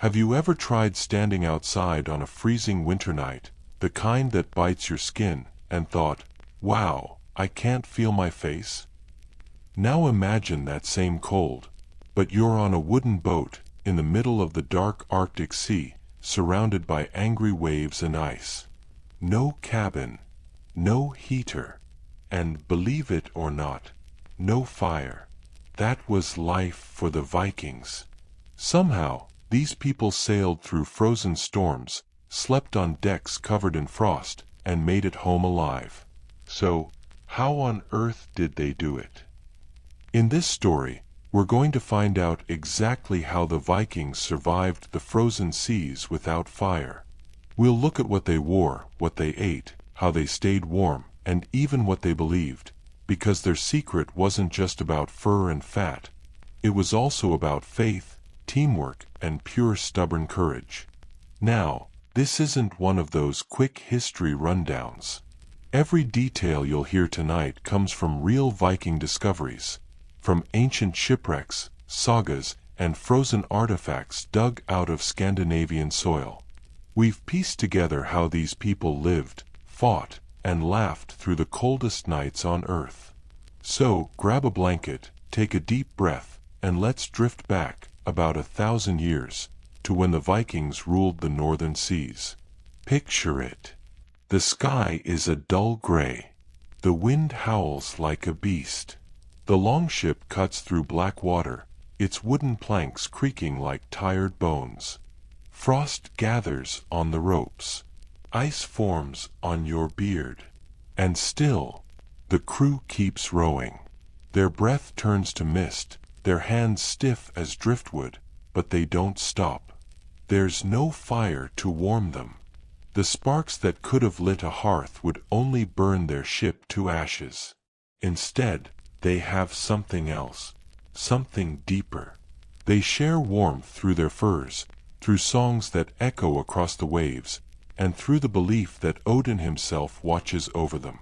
Have you ever tried standing outside on a freezing winter night, the kind that bites your skin, and thought, wow, I can't feel my face? Now imagine that same cold, but you're on a wooden boat in the middle of the dark Arctic Sea, surrounded by angry waves and ice. No cabin, no heater, and believe it or not, no fire. That was life for the Vikings. Somehow, these people sailed through frozen storms, slept on decks covered in frost, and made it home alive. So, how on earth did they do it? In this story, we're going to find out exactly how the Vikings survived the frozen seas without fire. We'll look at what they wore, what they ate, how they stayed warm, and even what they believed, because their secret wasn't just about fur and fat. It was also about faith, teamwork, and pure stubborn courage. Now, this isn't one of those quick history rundowns. Every detail you'll hear tonight comes from real Viking discoveries, from ancient shipwrecks, sagas, and frozen artifacts dug out of Scandinavian soil. We've pieced together how these people lived, fought, and laughed through the coldest nights on Earth. So, grab a blanket, take a deep breath, and let's drift back, about 1,000 years, to when the Vikings ruled the northern seas. Picture it. The sky is a dull gray. The wind howls like a beast. The longship cuts through black water, its wooden planks creaking like tired bones. Frost gathers on the ropes. Ice forms on your beard. And still, the crew keeps rowing. Their breath turns to mist, their hands stiff as driftwood, but they don't stop. There's no fire to warm them. The sparks that could have lit a hearth would only burn their ship to ashes. Instead, they have something else, something deeper. They share warmth through their furs, through songs that echo across the waves, and through the belief that Odin himself watches over them.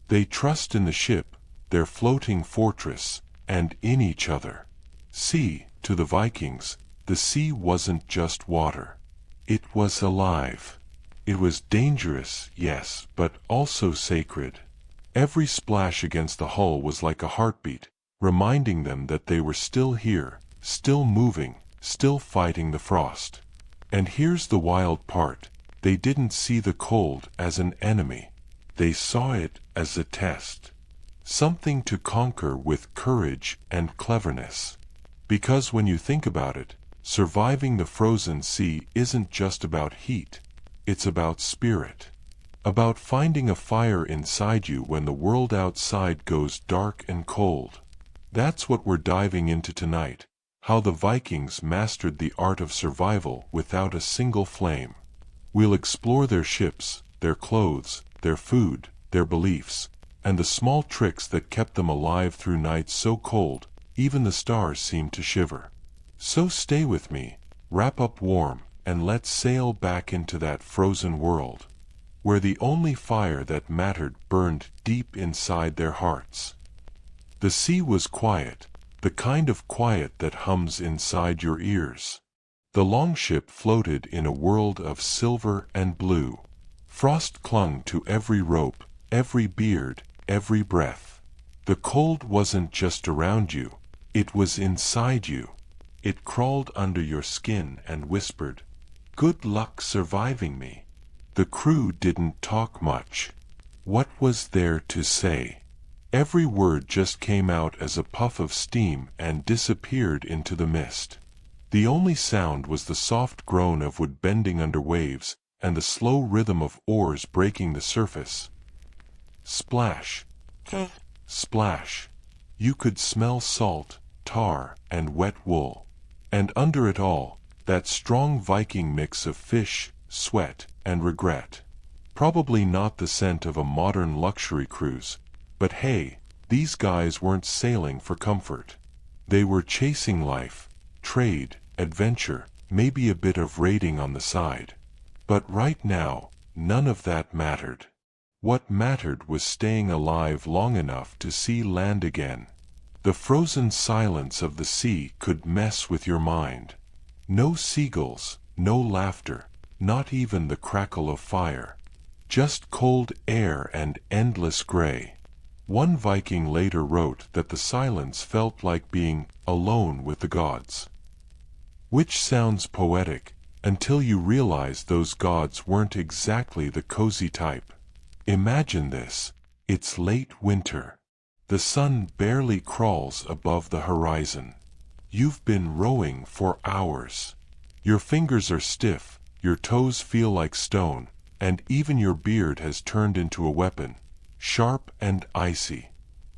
They trust in the ship, their floating fortress, and in each other. See, to the Vikings, the sea wasn't just water. It was alive. It was dangerous, yes, but also sacred. Every splash against the hull was like a heartbeat, reminding them that they were still here, still moving, still fighting the frost. And here's the wild part. They didn't see the cold as an enemy. They saw it as a test. Something to conquer with courage and cleverness. Because when you think about it, surviving the frozen sea isn't just about heat. It's about spirit. About finding a fire inside you when the world outside goes dark and cold. That's what we're diving into tonight. How the Vikings mastered the art of survival without a single flame. We'll explore their ships, their clothes, their food, their beliefs, and the small tricks that kept them alive through nights so cold, even the stars seemed to shiver. So stay with me, wrap up warm, and let's sail back into that frozen world, where the only fire that mattered burned deep inside their hearts. The sea was quiet, the kind of quiet that hums inside your ears. The longship floated in a world of silver and blue. Frost clung to every rope, every beard, every breath. The cold wasn't just around you, it was inside you. It crawled under your skin and whispered, "Good luck surviving me." The crew didn't talk much. What was there to say? Every word just came out as a puff of steam and disappeared into the mist. The only sound was the soft groan of wood bending under waves, and the slow rhythm of oars breaking the surface. Splash! Splash! You could smell salt, tar, and wet wool. And under it all, that strong Viking mix of fish, sweat, and regret. Probably not the scent of a modern luxury cruise, but hey, these guys weren't sailing for comfort. They were chasing life, trade, adventure, maybe a bit of raiding on the side. But right now, none of that mattered. What mattered was staying alive long enough to see land again. The frozen silence of the sea could mess with your mind. No seagulls, no laughter, not even the crackle of fire. Just cold air and endless gray. One Viking later wrote that the silence felt like being alone with the gods. Which sounds poetic, until you realize those gods weren't exactly the cozy type. Imagine this. It's late winter. The sun barely crawls above the horizon. You've been rowing for hours. Your fingers are stiff, your toes feel like stone, and even your beard has turned into a weapon, sharp and icy.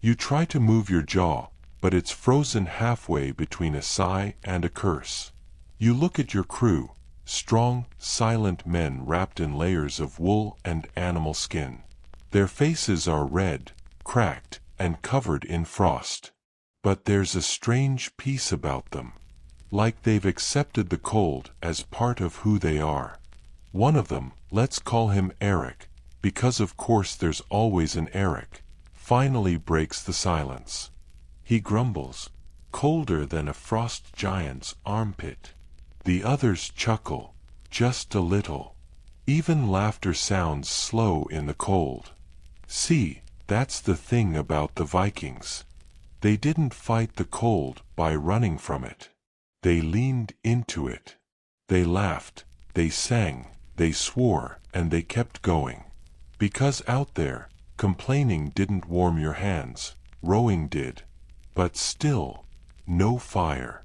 You try to move your jaw, but it's frozen halfway between a sigh and a curse. You look at your crew, strong, silent men wrapped in layers of wool and animal skin. Their faces are red, cracked, and covered in frost. But there's a strange peace about them. Like they've accepted the cold as part of who they are. One of them, let's call him Eric, because of course there's always an Eric, finally breaks the silence. He grumbles, colder than a frost giant's armpit. The others chuckle, just a little. Even laughter sounds slow in the cold. See, that's the thing about the Vikings. They didn't fight the cold by running from it. They leaned into it. They laughed, they sang, they swore, and they kept going. Because out there, complaining didn't warm your hands, rowing did. But still, no fire.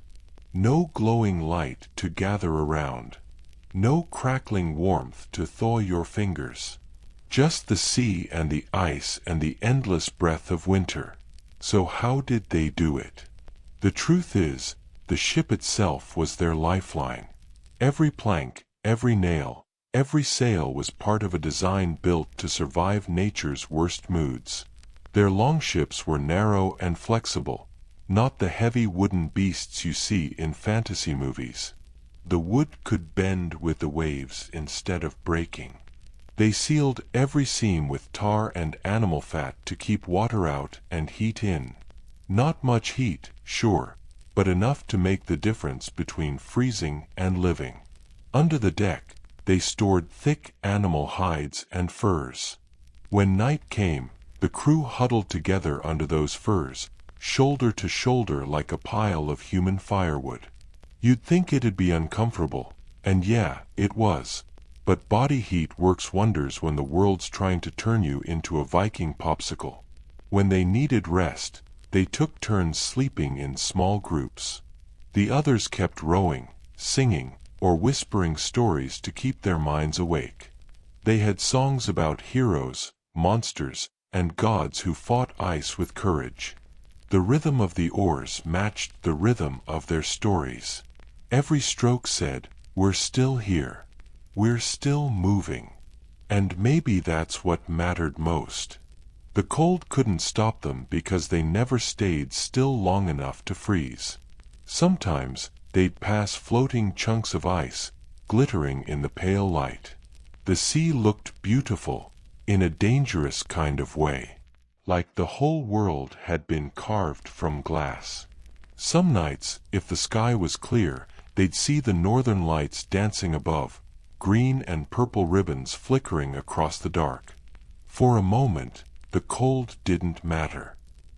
No glowing light to gather around. No crackling warmth to thaw your fingers. Just the sea and the ice and the endless breath of winter. So how did they do it? The truth is, the ship itself was their lifeline. Every plank, every nail, every sail was part of a design built to survive nature's worst moods. Their longships were narrow and flexible, not the heavy wooden beasts you see in fantasy movies. The wood could bend with the waves instead of breaking. They sealed every seam with tar and animal fat to keep water out and heat in. Not much heat, sure, but enough to make the difference between freezing and living. Under the deck, they stored thick animal hides and furs. When night came, the crew huddled together under those furs, shoulder to shoulder like a pile of human firewood. You'd think it'd be uncomfortable, and yeah, it was. But body heat works wonders when the world's trying to turn you into a Viking popsicle. When they needed rest, they took turns sleeping in small groups. The others kept rowing, singing, or whispering stories to keep their minds awake. They had songs about heroes, monsters, and gods who fought ice with courage. The rhythm of the oars matched the rhythm of their stories. Every stroke said, "We're still here. We're still moving." And maybe that's what mattered most. The cold couldn't stop them because they never stayed still long enough to freeze. Sometimes they'd pass floating chunks of ice, glittering in the pale light. The sea looked beautiful, in a dangerous kind of way. Like the whole world had been carved from glass. Some nights, if the sky was clear, they'd see the northern lights dancing above, green and purple ribbons flickering across the dark. For a moment, the cold didn't matter.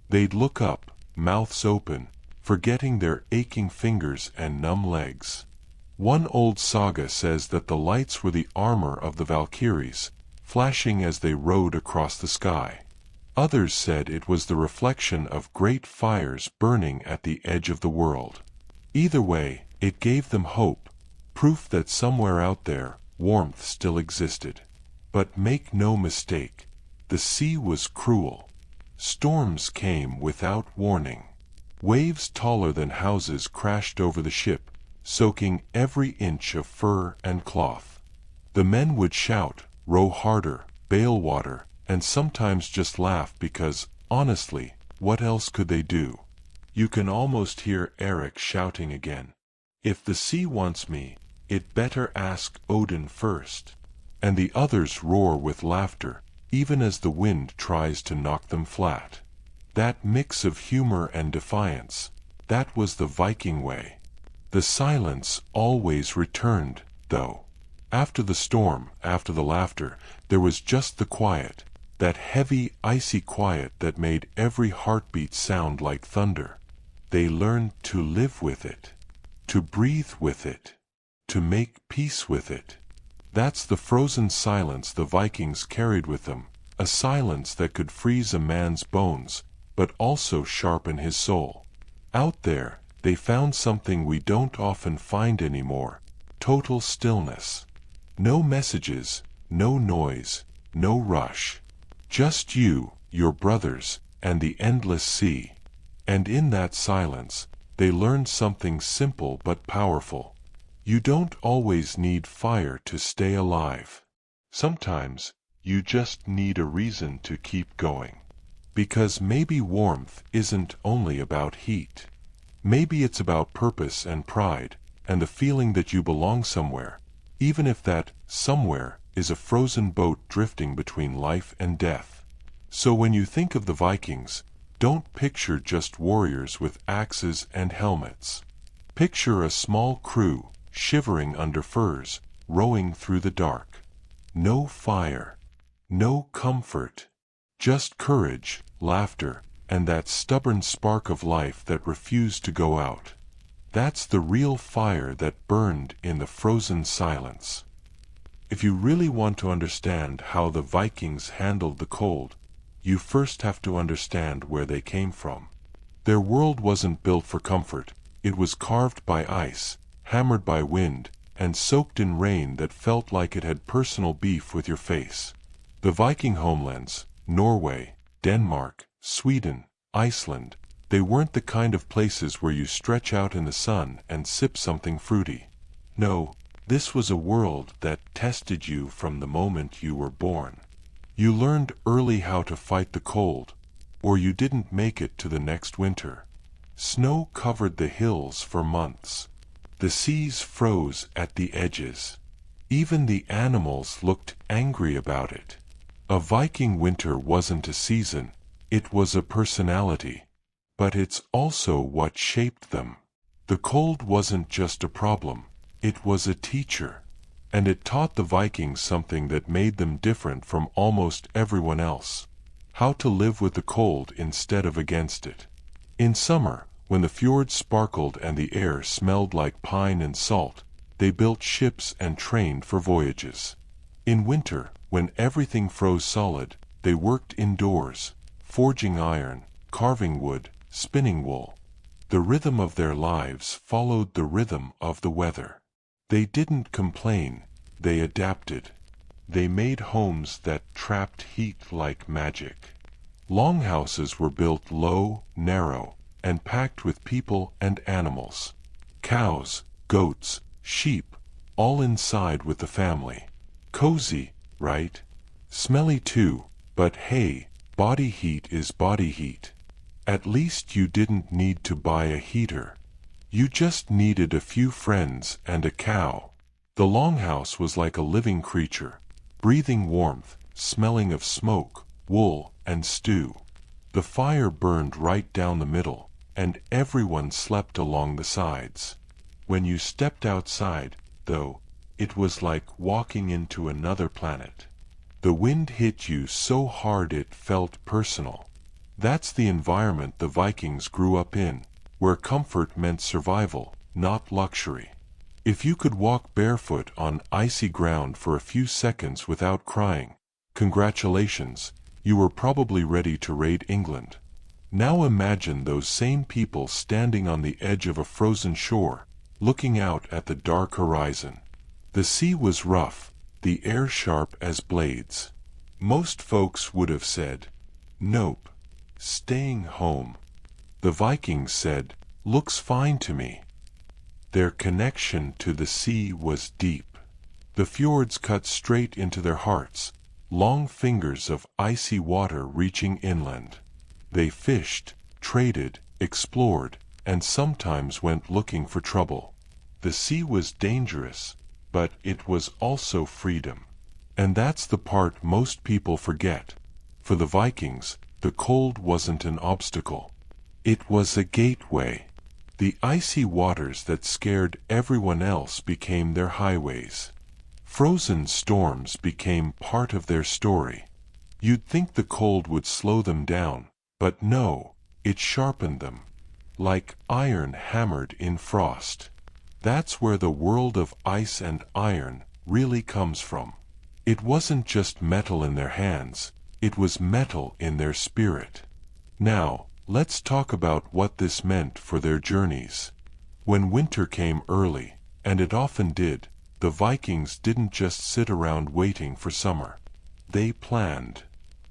They'd look up, mouths open, forgetting their aching fingers and numb legs. One old saga says that the lights were the armor of the Valkyries, flashing as they rode across the sky. Others said it was the reflection of great fires burning at the edge of the world. Either way, it gave them hope, proof that somewhere out there, warmth still existed. But make no mistake, the sea was cruel. Storms came without warning. Waves taller than houses crashed over the ship, soaking every inch of fur and cloth. The men would shout, "Row harder, bail water," and sometimes just laugh because, honestly, what else could they do? You can almost hear Eric shouting again, "If the sea wants me, it better ask Odin first." And the others roar with laughter, even as the wind tries to knock them flat. That mix of humor and defiance, that was the Viking way. The silence always returned, though. After the storm, after the laughter, there was just the quiet, that heavy, icy quiet that made every heartbeat sound like thunder. They learned to live with it, to breathe with it, to make peace with it. That's the frozen silence the Vikings carried with them, a silence that could freeze a man's bones, but also sharpen his soul. Out there, they found something we don't often find anymore: total stillness. No messages, no noise, no rush. Just you, your brothers, and the endless sea. And in that silence, they learned something simple but powerful. You don't always need fire to stay alive. Sometimes, you just need a reason to keep going. Because maybe warmth isn't only about heat. Maybe it's about purpose and pride, and the feeling that you belong somewhere, even if that somewhere is a frozen boat drifting between life and death. So when you think of the Vikings, don't picture just warriors with axes and helmets. Picture a small crew, shivering under furs, rowing through the dark. No fire, no comfort, just courage, laughter, and that stubborn spark of life that refused to go out. That's the real fire that burned in the frozen silence. If you really want to understand how the Vikings handled the cold, you first have to understand where they came from. Their world wasn't built for comfort. It was carved by ice, hammered by wind, and soaked in rain that felt like it had personal beef with your face. The Viking homelands, Norway, Denmark, Sweden, Iceland, they weren't the kind of places where you stretch out in the sun and sip something fruity. No, this was a world that tested you from the moment you were born. You learned early how to fight the cold, or you didn't make it to the next winter. Snow covered the hills for months. The seas froze at the edges. Even the animals looked angry about it. A Viking winter wasn't a season, it was a personality. But it's also what shaped them. The cold wasn't just a problem, it was a teacher. And it taught the Vikings something that made them different from almost everyone else: how to live with the cold instead of against it. In summer, when the fjords sparkled and the air smelled like pine and salt, they built ships and trained for voyages. In winter, when everything froze solid, they worked indoors, forging iron, carving wood, spinning wool. The rhythm of their lives followed the rhythm of the weather. They didn't complain, they adapted. They made homes that trapped heat like magic. Longhouses were built low, narrow, and packed with people and animals. Cows, goats, sheep, all inside with the family. Cozy, right? Smelly too, but hey, body heat is body heat. At least you didn't need to buy a heater. You just needed a few friends and a cow. The longhouse was like a living creature, breathing warmth, smelling of smoke, wool, and stew. The fire burned right down the middle, and everyone slept along the sides. When you stepped outside, though, it was like walking into another planet. The wind hit you so hard it felt personal. That's the environment the Vikings grew up in, where comfort meant survival, not luxury. If you could walk barefoot on icy ground for a few seconds without crying, congratulations, you were probably ready to raid England. Now imagine those same people standing on the edge of a frozen shore, looking out at the dark horizon. The sea was rough, the air sharp as blades. Most folks would have said, "Nope, staying home." The Vikings said, "Looks fine to me." Their connection to the sea was deep. The fjords cut straight into their hearts, long fingers of icy water reaching inland. They fished, traded, explored, and sometimes went looking for trouble. The sea was dangerous, but it was also freedom. And that's the part most people forget. For the Vikings, the cold wasn't an obstacle. It was a gateway. The icy waters that scared everyone else became their highways. Frozen storms became part of their story. You'd think the cold would slow them down, but no, it sharpened them. Like iron hammered in frost. That's where the world of ice and iron really comes from. It wasn't just metal in their hands, it was metal in their spirit. Now, let's talk about what this meant for their journeys. When winter came early, and it often did, the Vikings didn't just sit around waiting for summer. They planned.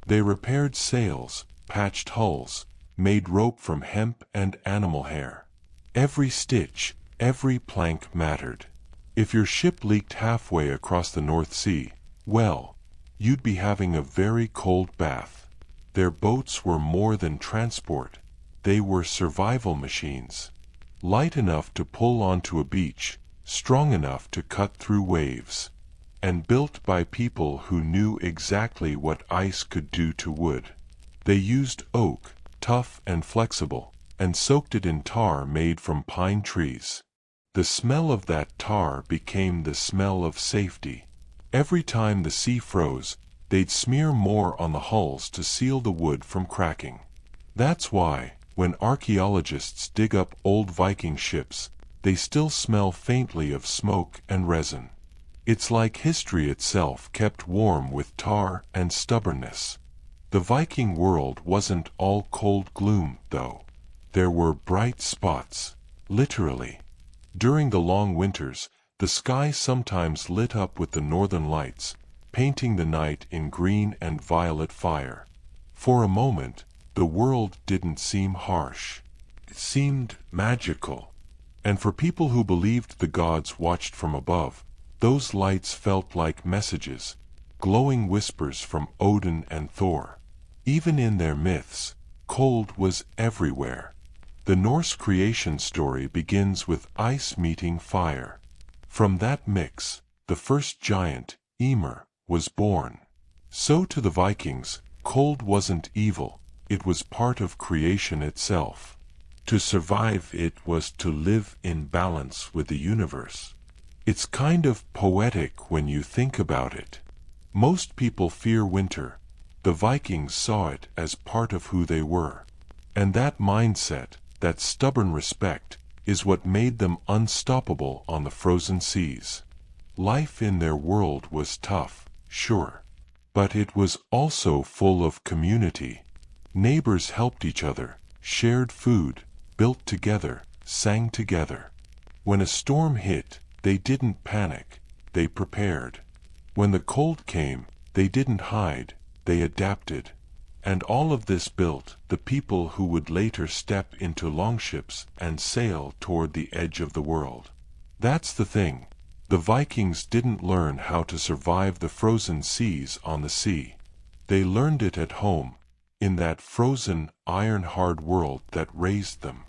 They repaired sails, patched hulls, made rope from hemp and animal hair. Every stitch, every plank mattered. If your ship leaked halfway across the North Sea, well, you'd be having a very cold bath. Their boats were more than transport. They were survival machines. Light enough to pull onto a beach, strong enough to cut through waves, and built by people who knew exactly what ice could do to wood. They used oak, tough and flexible, and soaked it in tar made from pine trees. The smell of that tar became the smell of safety. Every time the sea froze, they'd smear more on the hulls to seal the wood from cracking. That's why, when archaeologists dig up old Viking ships, they still smell faintly of smoke and resin. It's like history itself kept warm with tar and stubbornness. The Viking world wasn't all cold gloom, though. There were bright spots, literally. During the long winters, the sky sometimes lit up with the northern lights, painting the night in green and violet fire. For a moment, the world didn't seem harsh. It seemed magical. And for people who believed the gods watched from above, those lights felt like messages, glowing whispers from Odin and Thor. Even in their myths, cold was everywhere. The Norse creation story begins with ice meeting fire. From that mix, the first giant, Ymir, was born. So to the Vikings, cold wasn't evil, it was part of creation itself. To survive it was to live in balance with the universe. It's kind of poetic when you think about it. Most people fear winter. The Vikings saw it as part of who they were. And that mindset, that stubborn respect, is what made them unstoppable on the frozen seas. Life in their world was tough, sure. But it was also full of community. Neighbors helped each other, shared food, built together, sang together. When a storm hit, they didn't panic, they prepared. When the cold came, they didn't hide, they adapted. And all of this built the people who would later step into longships and sail toward the edge of the world. That's the thing. The Vikings didn't learn how to survive the frozen seas on the sea. They learned it at home, in that frozen, iron-hard world that raised them.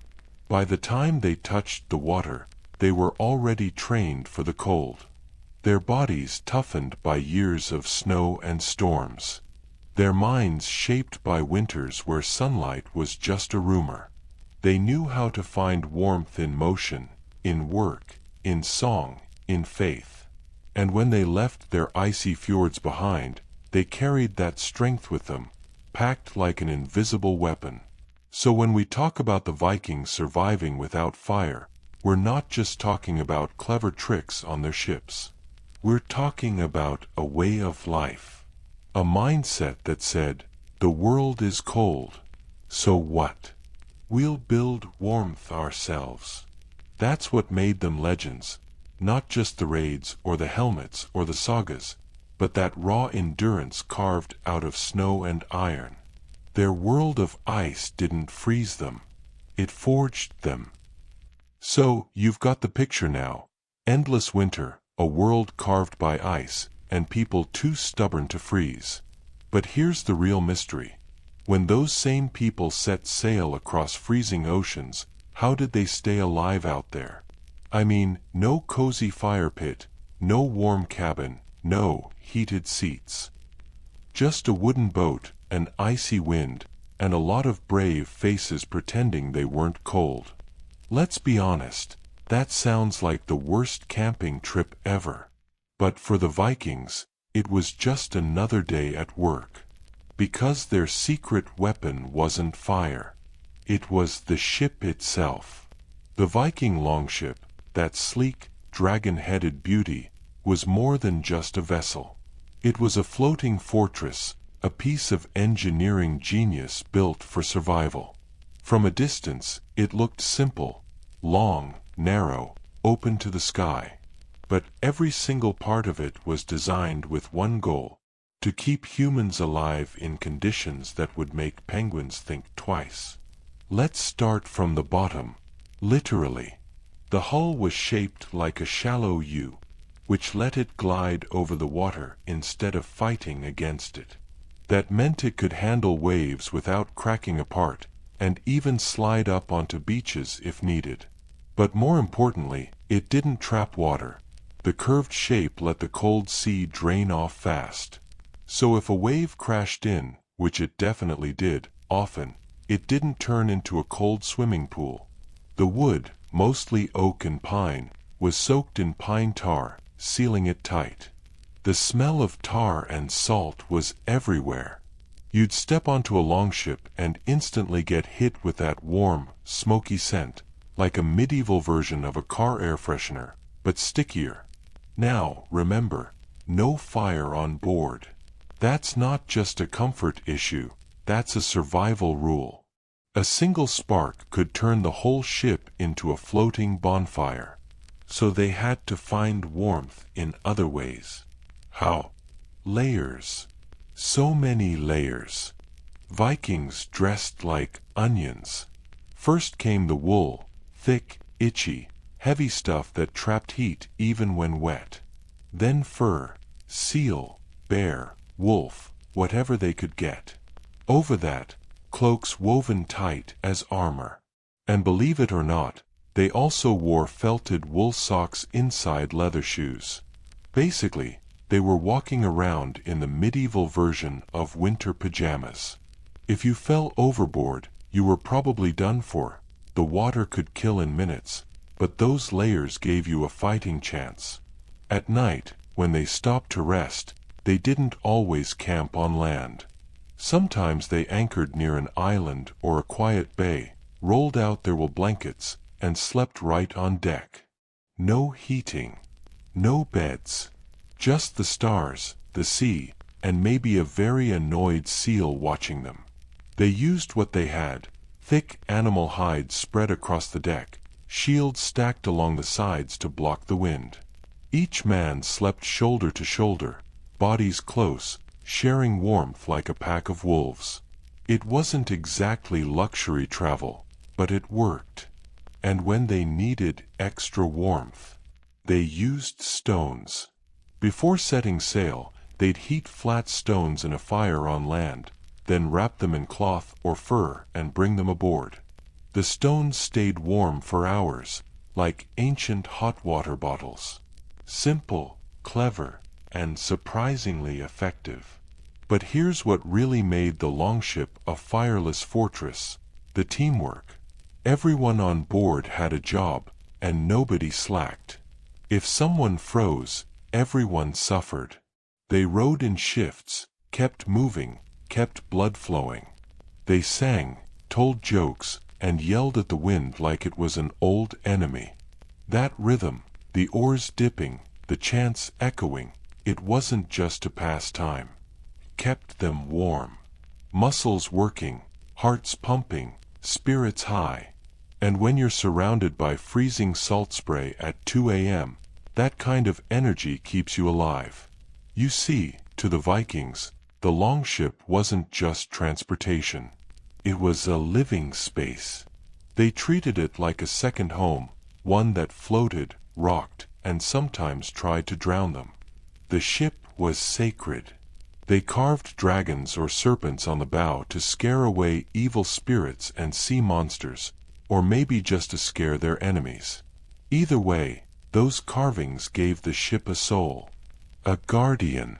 By the time they touched the water, they were already trained for the cold. Their bodies toughened by years of snow and storms. Their minds shaped by winters where sunlight was just a rumor. They knew how to find warmth in motion, in work, in song, in faith. And when they left their icy fjords behind, they carried that strength with them, packed like an invisible weapon. So when we talk about the Vikings surviving without fire, we're not just talking about clever tricks on their ships. We're talking about a way of life. A mindset that said, the world is cold. So what? We'll build warmth ourselves. That's what made them legends. Not just the raids or the helmets or the sagas, but that raw endurance carved out of snow and iron. Their world of ice didn't freeze them. It forged them. So, you've got the picture now. Endless winter, a world carved by ice, and people too stubborn to freeze. But here's the real mystery. When those same people set sail across freezing oceans, how did they stay alive out there? I mean, no cozy fire pit, no warm cabin, no heated seats. Just a wooden boat, an icy wind, and a lot of brave faces pretending they weren't cold. Let's be honest, that sounds like the worst camping trip ever. But for the Vikings, it was just another day at work. Because their secret weapon wasn't fire. It was the ship itself. The Viking longship, that sleek, dragon-headed beauty, was more than just a vessel. It was a floating fortress, a piece of engineering genius built for survival. From a distance, it looked simple, long, narrow, open to the sky. But every single part of it was designed with one goal: to keep humans alive in conditions that would make penguins think twice. Let's start from the bottom, literally. The hull was shaped like a shallow U, which let it glide over the water instead of fighting against it. That meant it could handle waves without cracking apart, and even slide up onto beaches if needed. But more importantly, it didn't trap water. The curved shape let the cold sea drain off fast. So if a wave crashed in, which it definitely did, often, it didn't turn into a cold swimming pool. The wood, mostly oak and pine, was soaked in pine tar, sealing it tight. The smell of tar and salt was everywhere. You'd step onto a longship and instantly get hit with that warm, smoky scent, like a medieval version of a car air freshener, but stickier. Now, remember, no fire on board. That's not just a comfort issue, that's a survival rule. A single spark could turn the whole ship into a floating bonfire. So they had to find warmth in other ways. How? Layers. So many layers. Vikings dressed like onions. First came the wool, thick, itchy, heavy stuff that trapped heat even when wet. Then fur, seal, bear, wolf, whatever they could get. Over that, cloaks woven tight as armor. And believe it or not, they also wore felted wool socks inside leather shoes. Basically, they were walking around in the medieval version of winter pajamas. If you fell overboard, you were probably done for. The water could kill in minutes, but those layers gave you a fighting chance. At night, when they stopped to rest, they didn't always camp on land. Sometimes they anchored near an island or a quiet bay, rolled out their wool blankets, and slept right on deck. No heating. No beds. Just the stars, the sea, and maybe a very annoyed seal watching them. They used what they had: thick animal hides spread across the deck, shields stacked along the sides to block the wind. Each man slept shoulder to shoulder, bodies close, sharing warmth like a pack of wolves. It wasn't exactly luxury travel, but it worked. And when they needed extra warmth, they used stones. Before setting sail, they'd heat flat stones in a fire on land, then wrap them in cloth or fur and bring them aboard. The stones stayed warm for hours, like ancient hot water bottles. Simple, clever, and surprisingly effective. But here's what really made the longship a fireless fortress: the teamwork. Everyone on board had a job, and nobody slacked. If someone froze, everyone suffered. They rowed in shifts, kept moving, kept blood flowing. They sang, told jokes, and yelled at the wind like it was an old enemy. That rhythm, the oars dipping, the chants echoing, it wasn't just to pass time. It kept them warm. Muscles working, hearts pumping, spirits high. And when you're surrounded by freezing salt spray at 2 a.m., that kind of energy keeps you alive. You see, to the Vikings, the longship wasn't just transportation. It was a living space. They treated it like a second home, one that floated, rocked, and sometimes tried to drown them. The ship was sacred. They carved dragons or serpents on the bow to scare away evil spirits and sea monsters, or maybe just to scare their enemies. Either way, those carvings gave the ship a soul, a guardian,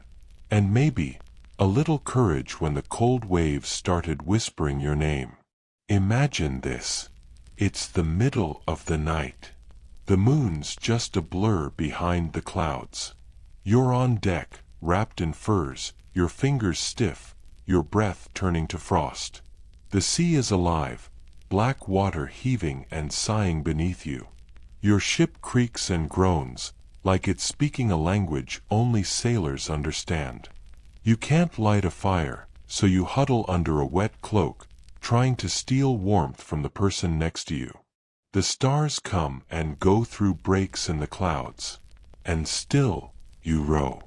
and maybe a little courage when the cold waves started whispering your name. Imagine this. It's the middle of the night. The moon's just a blur behind the clouds. You're on deck, wrapped in furs, your fingers stiff, your breath turning to frost. The sea is alive, black water heaving and sighing beneath you. Your ship creaks and groans, like it's speaking a language only sailors understand. You can't light a fire, so you huddle under a wet cloak, trying to steal warmth from the person next to you. The stars come and go through breaks in the clouds. And still, you row.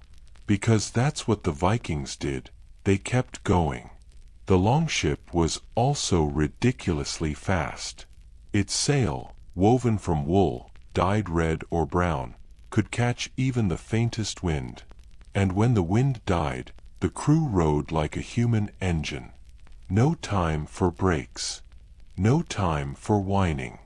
Because that's what the Vikings did, they kept going. The longship was also ridiculously fast. Its sail, woven from wool, dyed red or brown, could catch even the faintest wind. And when the wind died, the crew rowed like a human engine. No time for breaks. No time for whining.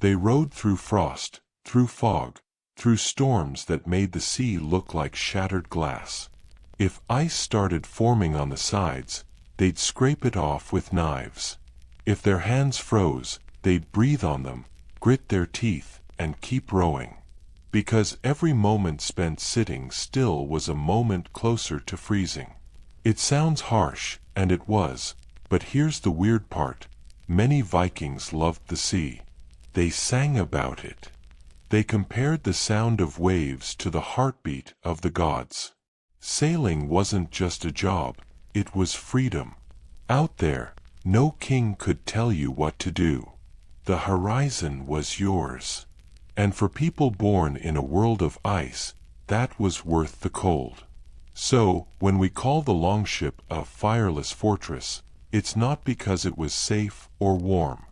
They rode through frost, through fog, through storms that made the sea look like shattered glass. If ice started forming on the sides, they'd scrape it off with knives. If their hands froze, they'd breathe on them, grit their teeth, and keep rowing. Because every moment spent sitting still was a moment closer to freezing. It sounds harsh, and it was, but here's the weird part. Many Vikings loved the sea. They sang about it. They compared the sound of waves to the heartbeat of the gods. Sailing wasn't just a job, it was freedom. Out there, no king could tell you what to do. The horizon was yours. And for people born in a world of ice, that was worth the cold. So, when we call the longship a fireless fortress, it's not because it was safe or warm.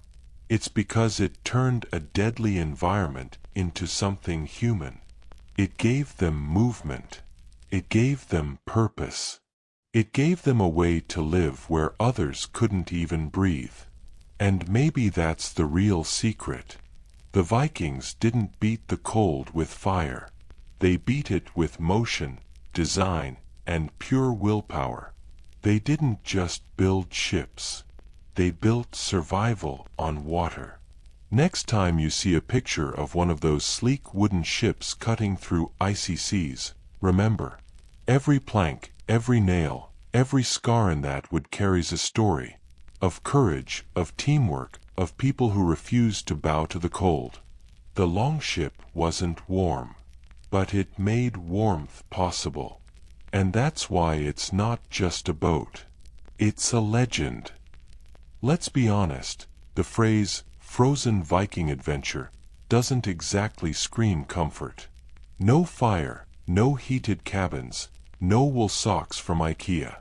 It's because it turned a deadly environment into something human. It gave them movement. It gave them purpose. It gave them a way to live where others couldn't even breathe. And maybe that's the real secret. The Vikings didn't beat the cold with fire. They beat it with motion, design, and pure willpower. They didn't just build ships. They built survival on water. Next time you see a picture of one of those sleek wooden ships cutting through icy seas, remember, every plank, every nail, every scar in that wood carries a story of courage, of teamwork, of people who refused to bow to the cold. The longship wasn't warm, but it made warmth possible. And that's why it's not just a boat. It's a legend. Let's be honest, the phrase, frozen Viking adventure, doesn't exactly scream comfort. No fire, no heated cabins, no wool socks from IKEA.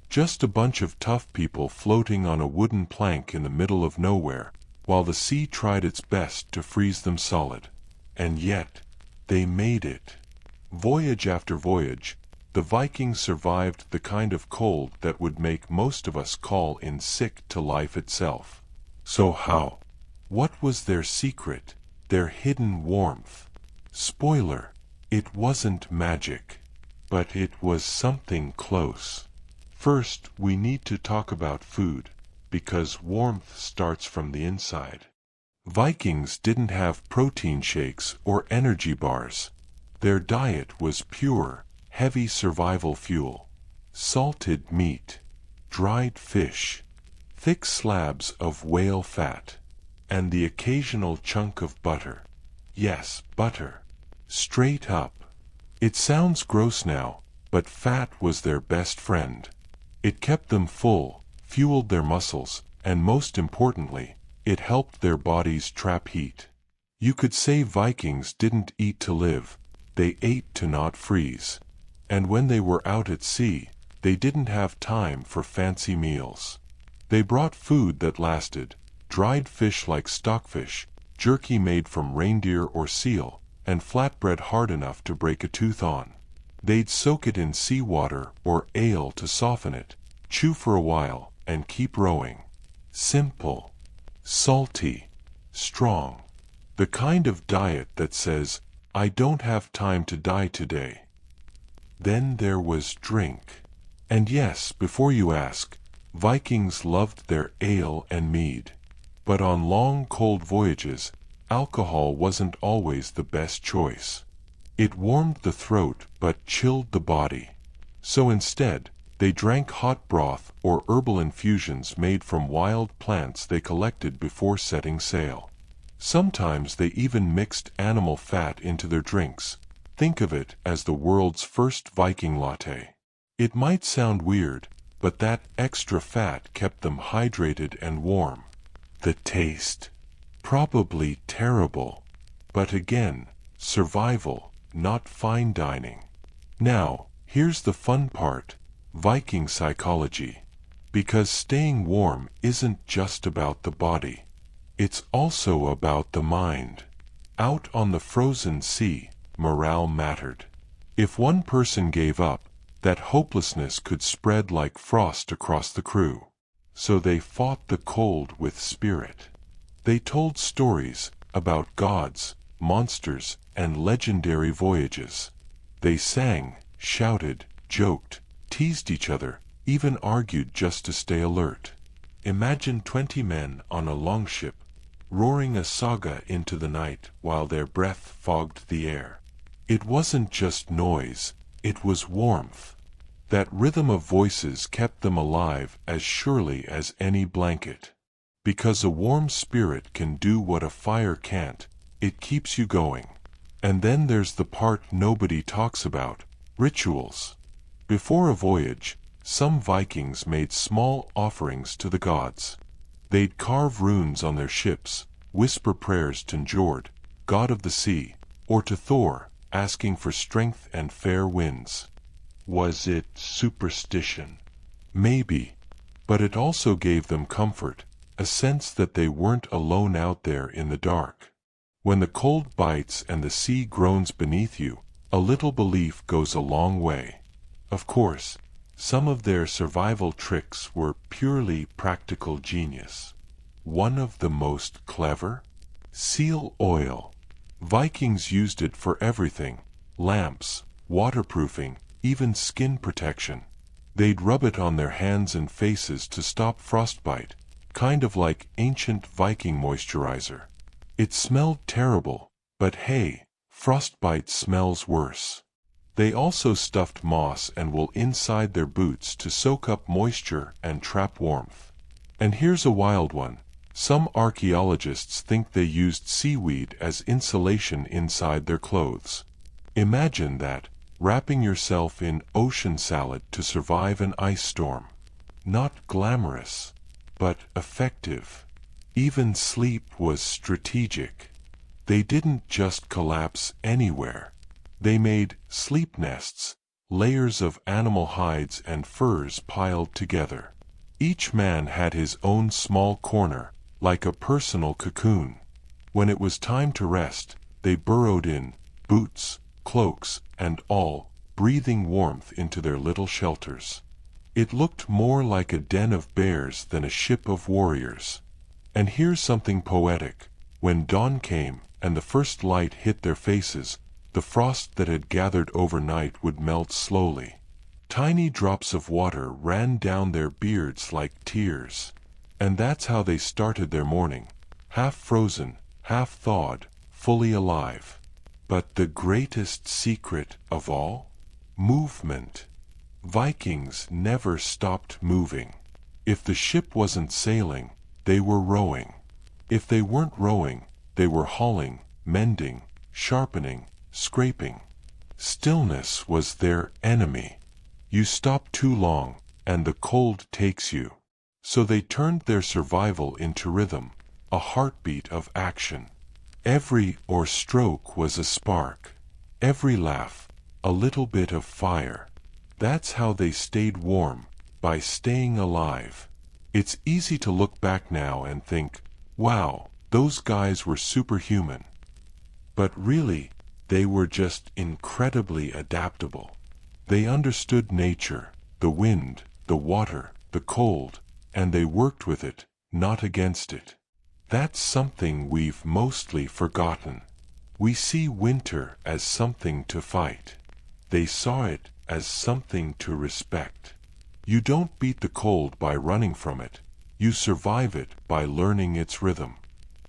Just a bunch of tough people floating on a wooden plank in the middle of nowhere, while the sea tried its best to freeze them solid. And yet, they made it. Voyage after voyage, the Vikings survived the kind of cold that would make most of us call in sick to life itself. So how? What was their secret, their hidden warmth? Spoiler, it wasn't magic, but it was something close. First, we need to talk about food, because warmth starts from the inside. Vikings didn't have protein shakes or energy bars. Their diet was pure, heavy survival fuel. Salted meat, dried fish, thick slabs of whale fat, and the occasional chunk of butter. Yes, butter. Straight up. It sounds gross now, but fat was their best friend. It kept them full, fueled their muscles, and most importantly, it helped their bodies trap heat. You could say Vikings didn't eat to live, they ate to not freeze. And when they were out at sea, they didn't have time for fancy meals. They brought food that lasted, dried fish like stockfish, jerky made from reindeer or seal, and flatbread hard enough to break a tooth on. They'd soak it in seawater or ale to soften it, chew for a while, and keep rowing. Simple, salty, strong. The kind of diet that says, I don't have time to die today. Then there was drink. And yes, before you ask, Vikings loved their ale and mead. But on long, cold voyages, alcohol wasn't always the best choice. It warmed the throat but chilled the body. So instead, they drank hot broth or herbal infusions made from wild plants they collected before setting sail. Sometimes they even mixed animal fat into their drinks. Think of it as the world's first Viking latte. It might sound weird, but that extra fat kept them hydrated and warm. The taste? Probably terrible. But again, survival, not fine dining. Now, here's the fun part: Viking psychology. Because staying warm isn't just about the body. It's also about the mind. Out on the frozen sea, morale mattered. If one person gave up, that hopelessness could spread like frost across the crew. So they fought the cold with spirit. They told stories about gods, monsters, and legendary voyages. They sang, shouted, joked, teased each other, even argued just to stay alert. Imagine 20 men on a longship, roaring a saga into the night while their breath fogged the air. It wasn't just noise, it was warmth. That rhythm of voices kept them alive as surely as any blanket. Because a warm spirit can do what a fire can't, it keeps you going. And then there's the part nobody talks about: rituals. Before a voyage, some Vikings made small offerings to the gods. They'd carve runes on their ships, whisper prayers to Njord, god of the sea, or to Thor, asking for strength and fair winds. Was it superstition? Maybe. But it also gave them comfort, a sense that they weren't alone out there in the dark. When the cold bites and the sea groans beneath you, a little belief goes a long way. Of course, some of their survival tricks were purely practical genius. One of the most clever? Seal oil. Vikings used it for everything: lamps, waterproofing, even skin protection. They'd rub it on their hands and faces to stop frostbite, kind of like ancient Viking moisturizer. It smelled terrible, but hey, frostbite smells worse. They also stuffed moss and wool inside their boots to soak up moisture and trap warmth. And here's a wild one. Some archaeologists think they used seaweed as insulation inside their clothes. Imagine that, wrapping yourself in ocean salad to survive an ice storm. Not glamorous, but effective. Even sleep was strategic. They didn't just collapse anywhere. They made sleep nests, layers of animal hides and furs piled together. Each man had his own small corner, like a personal cocoon. When it was time to rest, they burrowed in, boots, cloaks, and all, breathing warmth into their little shelters. It looked more like a den of bears than a ship of warriors. And here's something poetic. When dawn came and the first light hit their faces, the frost that had gathered overnight would melt slowly. Tiny drops of water ran down their beards like tears. And that's how they started their morning, half frozen, half thawed, fully alive. But the greatest secret of all? Movement. Vikings never stopped moving. If the ship wasn't sailing, they were rowing. If they weren't rowing, they were hauling, mending, sharpening, scraping. Stillness was their enemy. You stop too long, and the cold takes you. So they turned their survival into rhythm, a heartbeat of action. Every oar stroke was a spark. Every laugh, a little bit of fire. That's how they stayed warm, by staying alive. It's easy to look back now and think, wow, those guys were superhuman. But really, they were just incredibly adaptable. They understood nature, the wind, the water, the cold, and they worked with it, not against it. That's something we've mostly forgotten. We see winter as something to fight. They saw it as something to respect. You don't beat the cold by running from it. You survive it by learning its rhythm.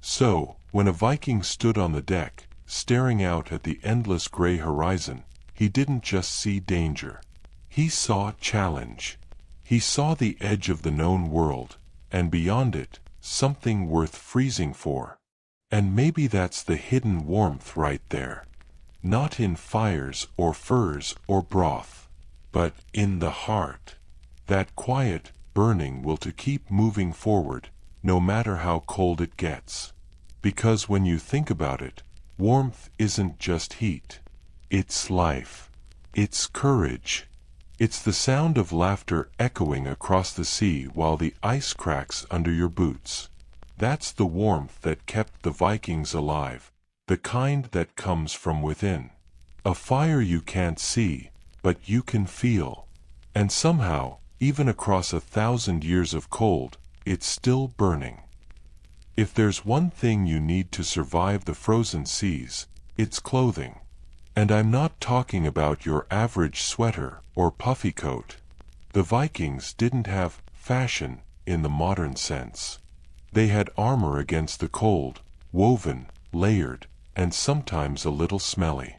So, when a Viking stood on the deck, staring out at the endless gray horizon, he didn't just see danger. He saw challenge. He saw the edge of the known world, and beyond it, something worth freezing for. And maybe that's the hidden warmth right there. Not in fires or furs or broth, but in the heart. That quiet, burning will to keep moving forward, no matter how cold it gets. Because when you think about it, warmth isn't just heat. It's life. It's courage. It's the sound of laughter echoing across the sea while the ice cracks under your boots. That's the warmth that kept the Vikings alive, the kind that comes from within. A fire you can't see, but you can feel. And somehow, even across 1,000 years of cold, it's still burning. If there's one thing you need to survive the frozen seas, it's clothing. And I'm not talking about your average sweater or puffy coat. The Vikings didn't have fashion in the modern sense. They had armor against the cold, woven, layered, and sometimes a little smelly.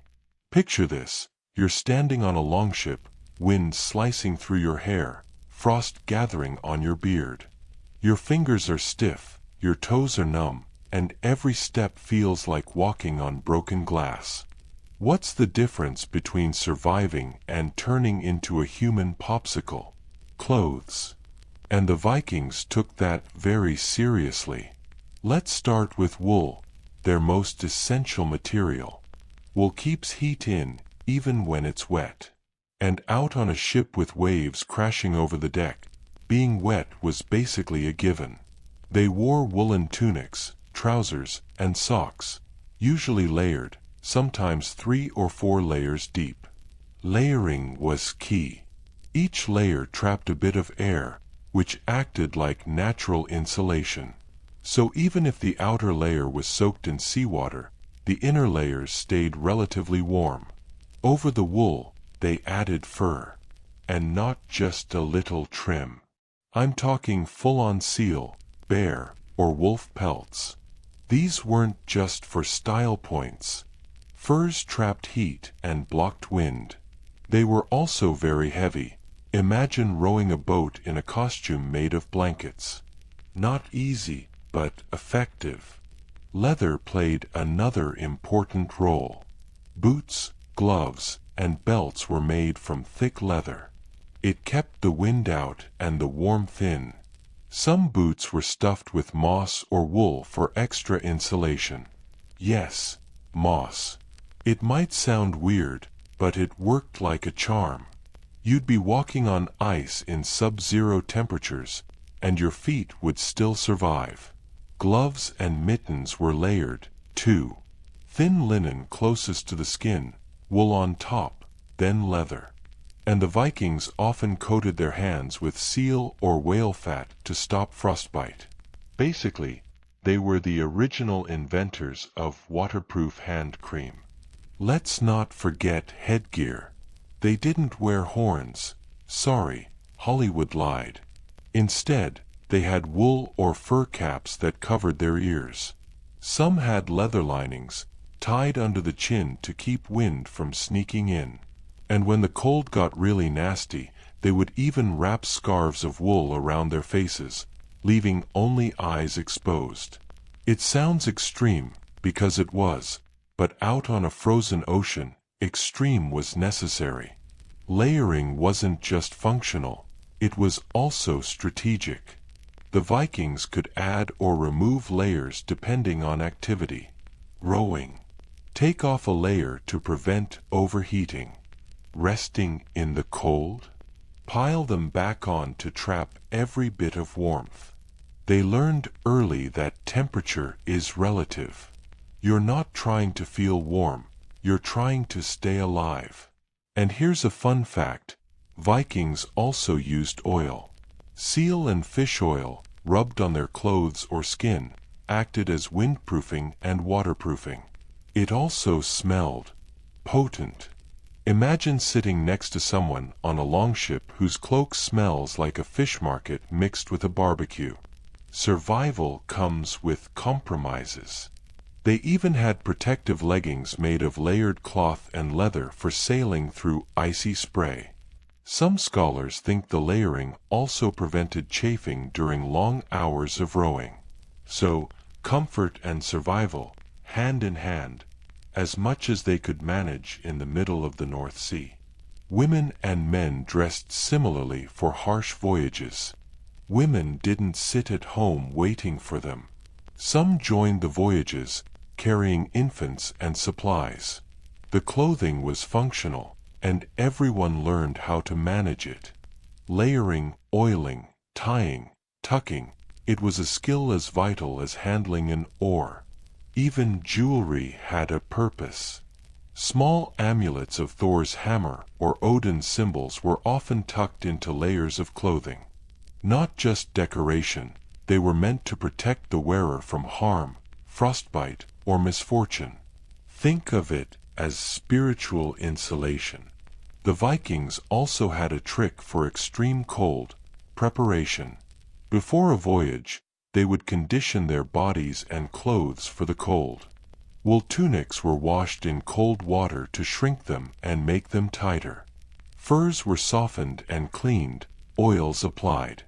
Picture this: you're standing on a longship, wind slicing through your hair, frost gathering on your beard. Your fingers are stiff, your toes are numb, and every step feels like walking on broken glass. What's the difference between surviving and turning into a human popsicle? Clothes. And the Vikings took that very seriously. Let's start with wool, their most essential material. Wool keeps heat in, even when it's wet. And out on a ship with waves crashing over the deck, being wet was basically a given. They wore woolen tunics, trousers, and socks, usually layered, sometimes 3 or 4 layers deep. Layering was key. Each layer trapped a bit of air, which acted like natural insulation. So even if the outer layer was soaked in seawater, the inner layers stayed relatively warm. Over the wool, they added fur. And not just a little trim. I'm talking full-on seal, bear, or wolf pelts. These weren't just for style points. Furs trapped heat and blocked wind. They were also very heavy. Imagine rowing a boat in a costume made of blankets. Not easy, but effective. Leather played another important role. Boots, gloves, and belts were made from thick leather. It kept the wind out and the warmth in. Some boots were stuffed with moss or wool for extra insulation. Yes, moss. It might sound weird, but it worked like a charm. You'd be walking on ice in sub-zero temperatures, and your feet would still survive. Gloves and mittens were layered, too. Thin linen closest to the skin, wool on top, then leather. And the Vikings often coated their hands with seal or whale fat to stop frostbite. Basically, they were the original inventors of waterproof hand cream. Let's not forget headgear. They didn't wear horns. Sorry, Hollywood lied. Instead, they had wool or fur caps that covered their ears. Some had leather linings, tied under the chin to keep wind from sneaking in. And when the cold got really nasty, they would even wrap scarves of wool around their faces, leaving only eyes exposed. It sounds extreme, because it was, but out on a frozen ocean, extreme was necessary. Layering wasn't just functional, it was also strategic. The Vikings could add or remove layers depending on activity. Rowing. Take off a layer to prevent overheating. Resting in the cold? Pile them back on to trap every bit of warmth. They learned early that temperature is relative. You're not trying to feel warm, you're trying to stay alive. And here's a fun fact: Vikings also used oil. Seal and fish oil, rubbed on their clothes or skin, acted as windproofing and waterproofing. It also smelled potent. Imagine sitting next to someone on a longship whose cloak smells like a fish market mixed with a barbecue. Survival comes with compromises. They even had protective leggings made of layered cloth and leather for sailing through icy spray. Some scholars think the layering also prevented chafing during long hours of rowing. So, comfort and survival, hand in hand, as much as they could manage in the middle of the North Sea. Women and men dressed similarly for harsh voyages. Women didn't sit at home waiting for them. Some joined the voyages, carrying infants and supplies. The clothing was functional, and everyone learned how to manage it. Layering, oiling, tying, tucking, it was a skill as vital as handling an oar. Even jewelry had a purpose. Small amulets of Thor's hammer or Odin's symbols were often tucked into layers of clothing. Not just decoration, they were meant to protect the wearer from harm, frostbite, or misfortune. Think of it as spiritual insulation. The Vikings also had a trick for extreme cold: preparation. Before a voyage, they would condition their bodies and clothes for the cold. Wool tunics were washed in cold water to shrink them and make them tighter. Furs were softened and cleaned, oils applied.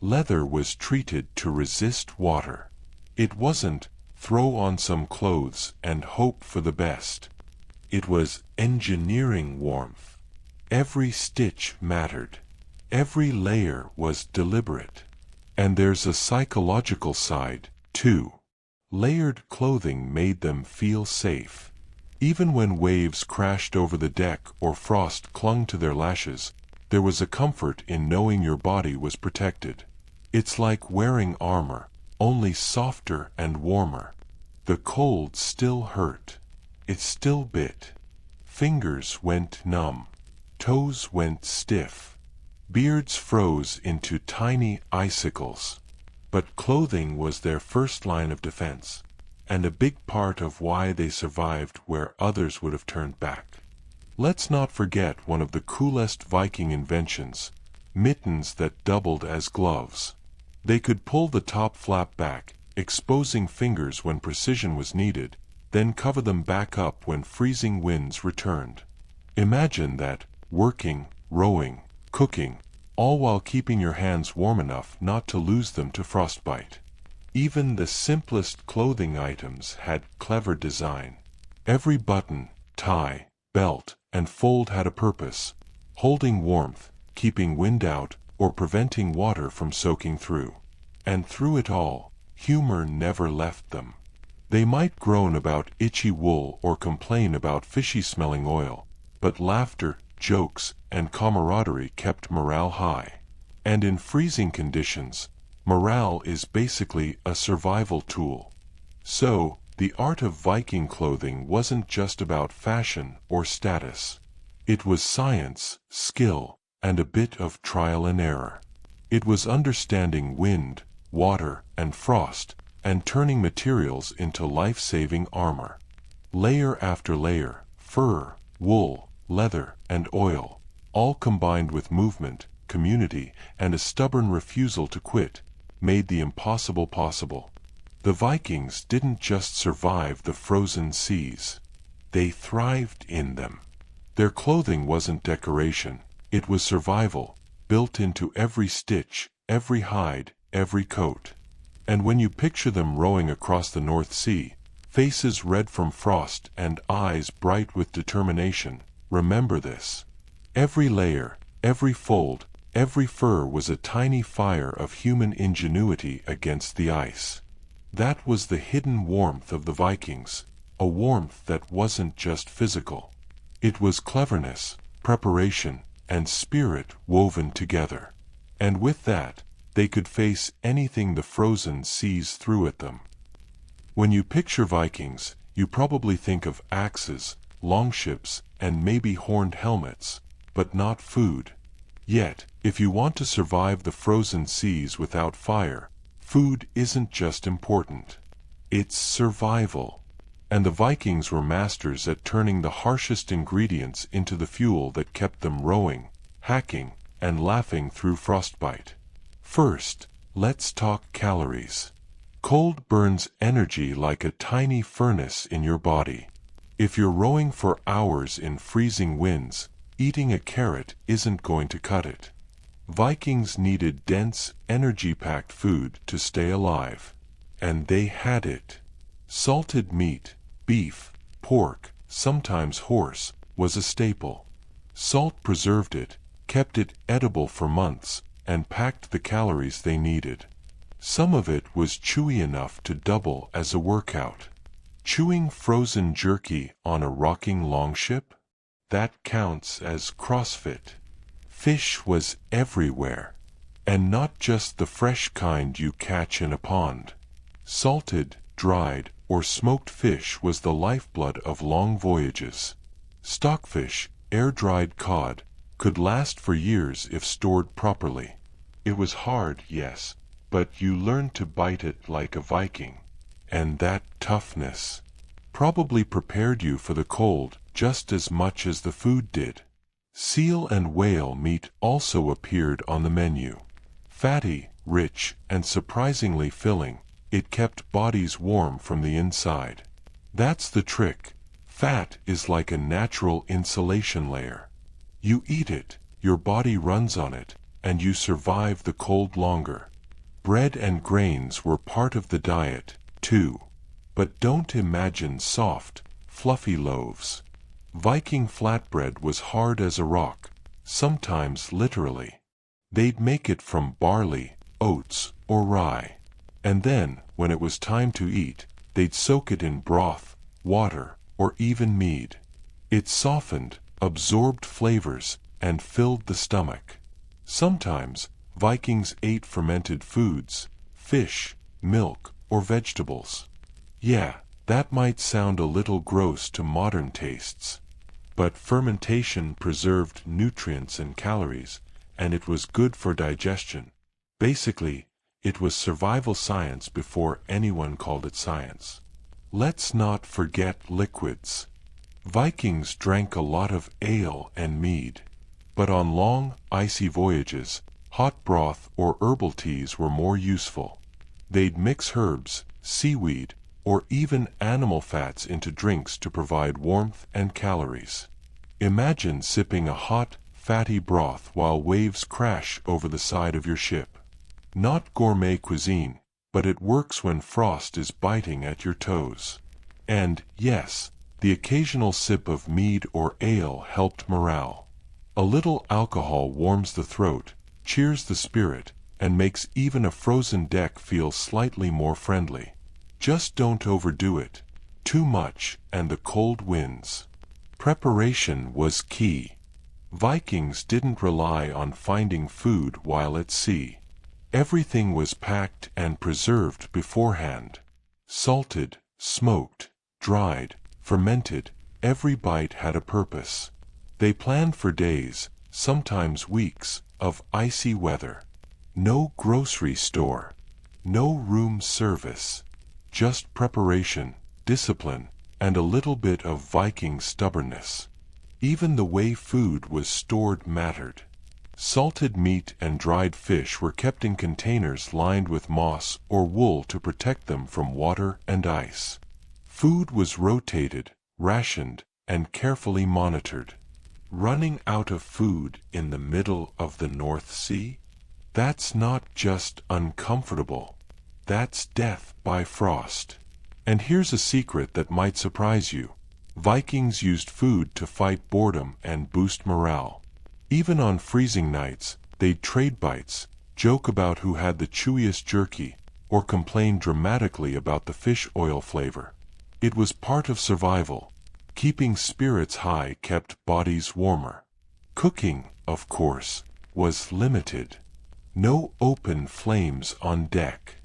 Leather was treated to resist water. It wasn't throw on some clothes and hope for the best. It was engineering warmth. Every stitch mattered. Every layer was deliberate. And there's a psychological side, too. Layered clothing made them feel safe. Even when waves crashed over the deck or frost clung to their lashes, there was a comfort in knowing your body was protected. It's like wearing armor, only softer and warmer. The cold still hurt. It still bit. Fingers went numb. Toes went stiff. Beards froze into tiny icicles. But clothing was their first line of defense, and a big part of why they survived where others would have turned back. Let's not forget one of the coolest Viking inventions: mittens that doubled as gloves. They could pull the top flap back, exposing fingers when precision was needed, then cover them back up when freezing winds returned. Imagine that, working, rowing, cooking, all while keeping your hands warm enough not to lose them to frostbite. Even the simplest clothing items had clever design. Every button, tie, belt, and fold had a purpose: holding warmth, keeping wind out, or preventing water from soaking through. And through it all, humor never left them. They might groan about itchy wool or complain about fishy-smelling oil, but laughter, jokes, and camaraderie kept morale high. And in freezing conditions, morale is basically a survival tool. So, the art of Viking clothing wasn't just about fashion or status. It was science, skill, and a bit of trial and error. It was understanding wind, water, and frost, and turning materials into life-saving armor. Layer after layer, fur, wool, leather, and oil, all combined with movement, community, and a stubborn refusal to quit, made the impossible possible. The Vikings didn't just survive the frozen seas. They thrived in them. Their clothing wasn't decoration, it was survival, built into every stitch, every hide, every coat. And when you picture them rowing across the North Sea, faces red from frost and eyes bright with determination, remember this: every layer, every fold, every fur was a tiny fire of human ingenuity against the ice. That was the hidden warmth of the Vikings, a warmth that wasn't just physical. It was cleverness, preparation, and spirit woven together. And with that, they could face anything the frozen seas threw at them. When you picture Vikings, you probably think of axes, longships, and maybe horned helmets, but not food. Yet, if you want to survive the frozen seas without fire, food isn't just important. It's survival. And the Vikings were masters at turning the harshest ingredients into the fuel that kept them rowing, hacking, and laughing through frostbite. First, Let's talk calories. Cold burns energy like a tiny furnace in your body. If you're rowing for hours in freezing winds, eating a carrot isn't going to cut it. Vikings needed dense, energy-packed food to stay alive. And they had it. Salted meat, beef, pork, sometimes horse, was a staple. Salt preserved it, kept it edible for months, and packed the calories they needed. Some of it was chewy enough to double as a workout. Chewing frozen jerky on a rocking longship? That counts as CrossFit. Fish was everywhere. And not just the fresh kind you catch in a pond. Salted, dried, or smoked fish was the lifeblood of long voyages. Stockfish, air-dried cod, could last for years if stored properly. It was hard, yes, but you learned to bite it like a Viking. And that toughness probably prepared you for the cold just as much as the food did. Seal and whale meat also appeared on the menu. Fatty, rich, and surprisingly filling, it kept bodies warm from the inside. That's the trick. Fat is like a natural insulation layer. You eat it, your body runs on it, and you survive the cold longer. Bread and grains were part of the diet, too. But don't imagine soft, fluffy loaves. Viking flatbread was hard as a rock, sometimes literally. They'd make it from barley, oats, or rye. And then, when it was time to eat, they'd soak it in broth, water, or even mead. It softened, absorbed flavors, and filled the stomach. Sometimes, Vikings ate fermented foods, fish, milk, or vegetables. Yeah, that might sound a little gross to modern tastes. But fermentation preserved nutrients and calories, and it was good for digestion. Basically, it was survival science before anyone called it science. Let's not forget liquids. Vikings drank a lot of ale and mead. But on long, icy voyages, hot broth or herbal teas were more useful. They'd mix herbs, seaweed, or even animal fats into drinks to provide warmth and calories. Imagine sipping a hot, fatty broth while waves crash over the side of your ship. Not gourmet cuisine, but it works when frost is biting at your toes. And, yes, the occasional sip of mead or ale helped morale. A little alcohol warms the throat, cheers the spirit, and makes even a frozen deck feel slightly more friendly. Just don't overdo it. Too much, and the cold wins. Preparation was key. Vikings didn't rely on finding food while at sea. Everything was packed and preserved beforehand. Salted, smoked, dried, fermented, every bite had a purpose. They planned for days, sometimes weeks, of icy weather. No grocery store. No room service. Just preparation, discipline, and a little bit of Viking stubbornness. Even the way food was stored mattered. Salted meat and dried fish were kept in containers lined with moss or wool to protect them from water and ice. Food was rotated, rationed, and carefully monitored. Running out of food in the middle of the North Sea? That's not just uncomfortable. That's death by frost. And here's a secret that might surprise you. Vikings used food to fight boredom and boost morale. Even on freezing nights, they'd trade bites, joke about who had the chewiest jerky, or complain dramatically about the fish oil flavor. It was part of survival. Keeping spirits high kept bodies warmer. Cooking, of course, was limited. No open flames on deck.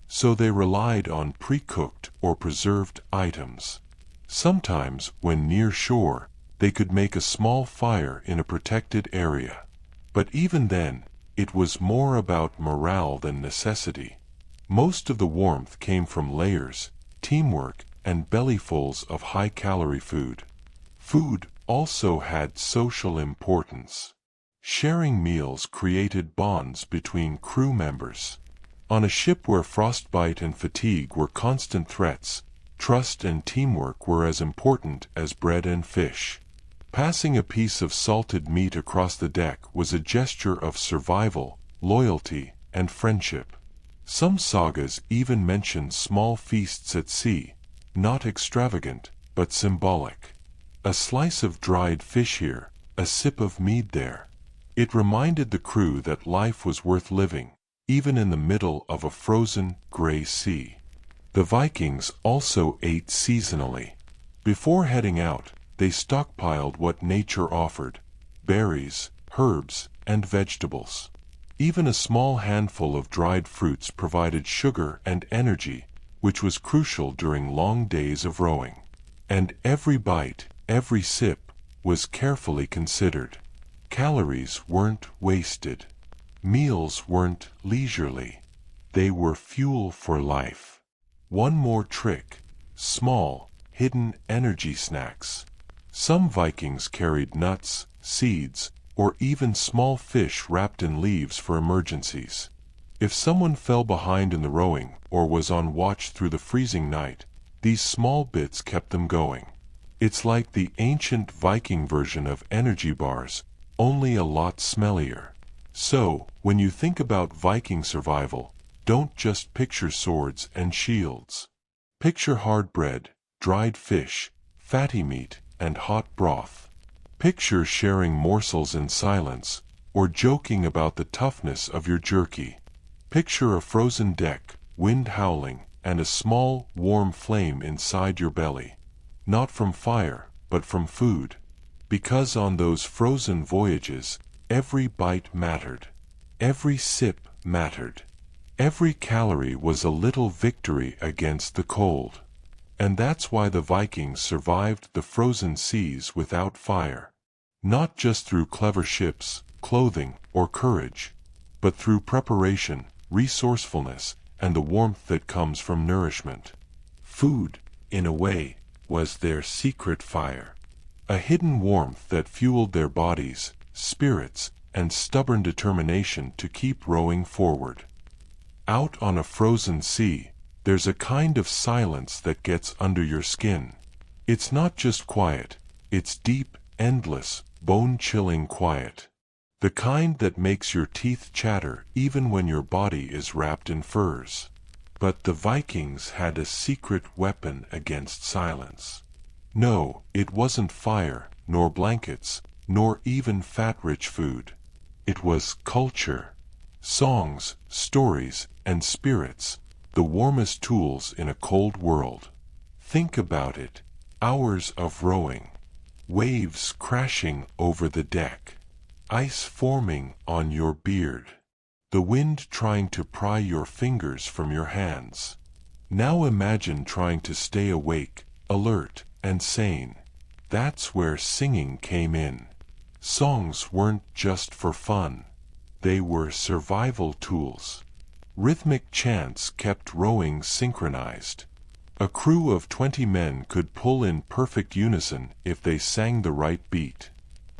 So they relied on pre-cooked or preserved items. Sometimes, when near shore, they could make a small fire in a protected area. But even then, it was more about morale than necessity. Most of the warmth came from layers, teamwork, and bellyfuls of high-calorie food. Food also had social importance. Sharing meals created bonds between crew members. On a ship where frostbite and fatigue were constant threats, trust and teamwork were as important as bread and fish. Passing a piece of salted meat across the deck was a gesture of survival, loyalty, and friendship. Some sagas even mention small feasts at sea, not extravagant, but symbolic. A slice of dried fish here, a sip of mead there. It reminded the crew that life was worth living, even in the middle of a frozen, gray sea. The Vikings also ate seasonally. Before heading out, they stockpiled what nature offered: berries, herbs, and vegetables. Even a small handful of dried fruits provided sugar and energy, which was crucial during long days of rowing. And every bite, every sip, was carefully considered. Calories weren't wasted. Meals weren't leisurely. They were fuel for life. One more trick: small, hidden energy snacks. Some Vikings carried nuts, seeds, or even small fish wrapped in leaves for emergencies. If someone fell behind in the rowing or was on watch through the freezing night, these small bits kept them going. It's like the ancient Viking version of energy bars, only a lot smellier. So, when you think about Viking survival, don't just picture swords and shields. Picture hard bread, dried fish, fatty meat, and hot broth. Picture sharing morsels in silence, or joking about the toughness of your jerky. Picture a frozen deck, wind howling, and a small, warm flame inside your belly. Not from fire, but from food. Because on those frozen voyages, every bite mattered. Every sip mattered. Every calorie was a little victory against the cold. And that's why the Vikings survived the frozen seas without fire. Not just through clever ships, clothing, or courage, but through preparation, resourcefulness, and the warmth that comes from nourishment. Food, in a way, was their secret fire. A hidden warmth that fueled their bodies, spirits, and stubborn determination to keep rowing forward. Out on a frozen sea, there's a kind of silence that gets under your skin. It's not just quiet, it's deep, endless, bone-chilling quiet. The kind that makes your teeth chatter even when your body is wrapped in furs. But the Vikings had a secret weapon against silence. No, it wasn't fire, nor blankets, nor even fat-rich food. It was culture. Songs, stories, and spirits, the warmest tools in a cold world. Think about it. Hours of rowing. Waves crashing over the deck. Ice forming on your beard. The wind trying to pry your fingers from your hands. Now imagine trying to stay awake, alert, and sane. That's where singing came in. Songs weren't just for fun. They were survival tools. Rhythmic chants kept rowing synchronized. A crew of 20 men could pull in perfect unison if they sang the right beat.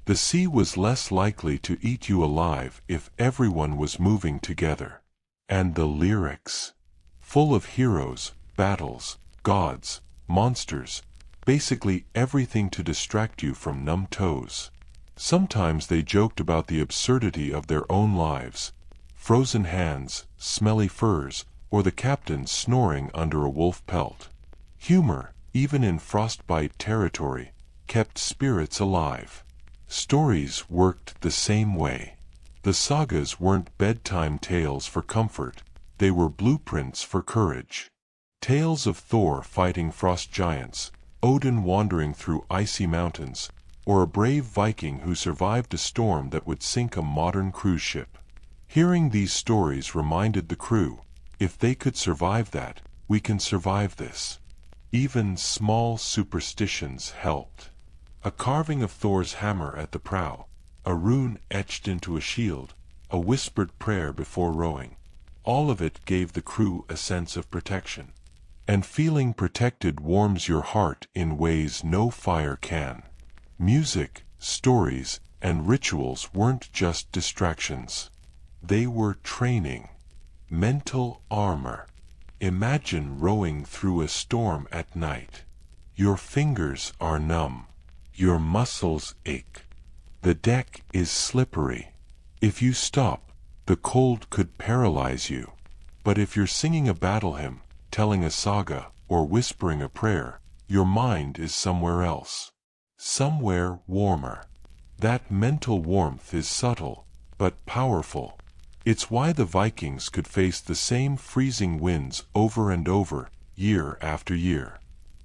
The sea was less likely to eat you alive if everyone was moving together. And the lyrics. Full of heroes, battles, gods, monsters, basically everything to distract you from numb toes. Sometimes they joked about the absurdity of their own lives. Frozen hands, smelly furs, or the captain snoring under a wolf pelt. Humor, even in frostbite territory, kept spirits alive. Stories worked the same way. The sagas weren't bedtime tales for comfort, they were blueprints for courage. Tales of Thor fighting frost giants, Odin wandering through icy mountains, or a brave Viking who survived a storm that would sink a modern cruise ship. Hearing these stories reminded the crew, if they could survive that, we can survive this. Even small superstitions helped. A carving of Thor's hammer at the prow, a rune etched into a shield, a whispered prayer before rowing. All of it gave the crew a sense of protection. And feeling protected warms your heart in ways no fire can. Music, stories, and rituals weren't just distractions. They were training. Mental armor. Imagine rowing through a storm at night. Your fingers are numb. Your muscles ache. The deck is slippery. If you stop, the cold could paralyze you. But if you're singing a battle hymn, telling a saga, or whispering a prayer, your mind is somewhere else. Somewhere warmer. That mental warmth is subtle, but powerful. It's why the Vikings could face the same freezing winds over and over, year after year.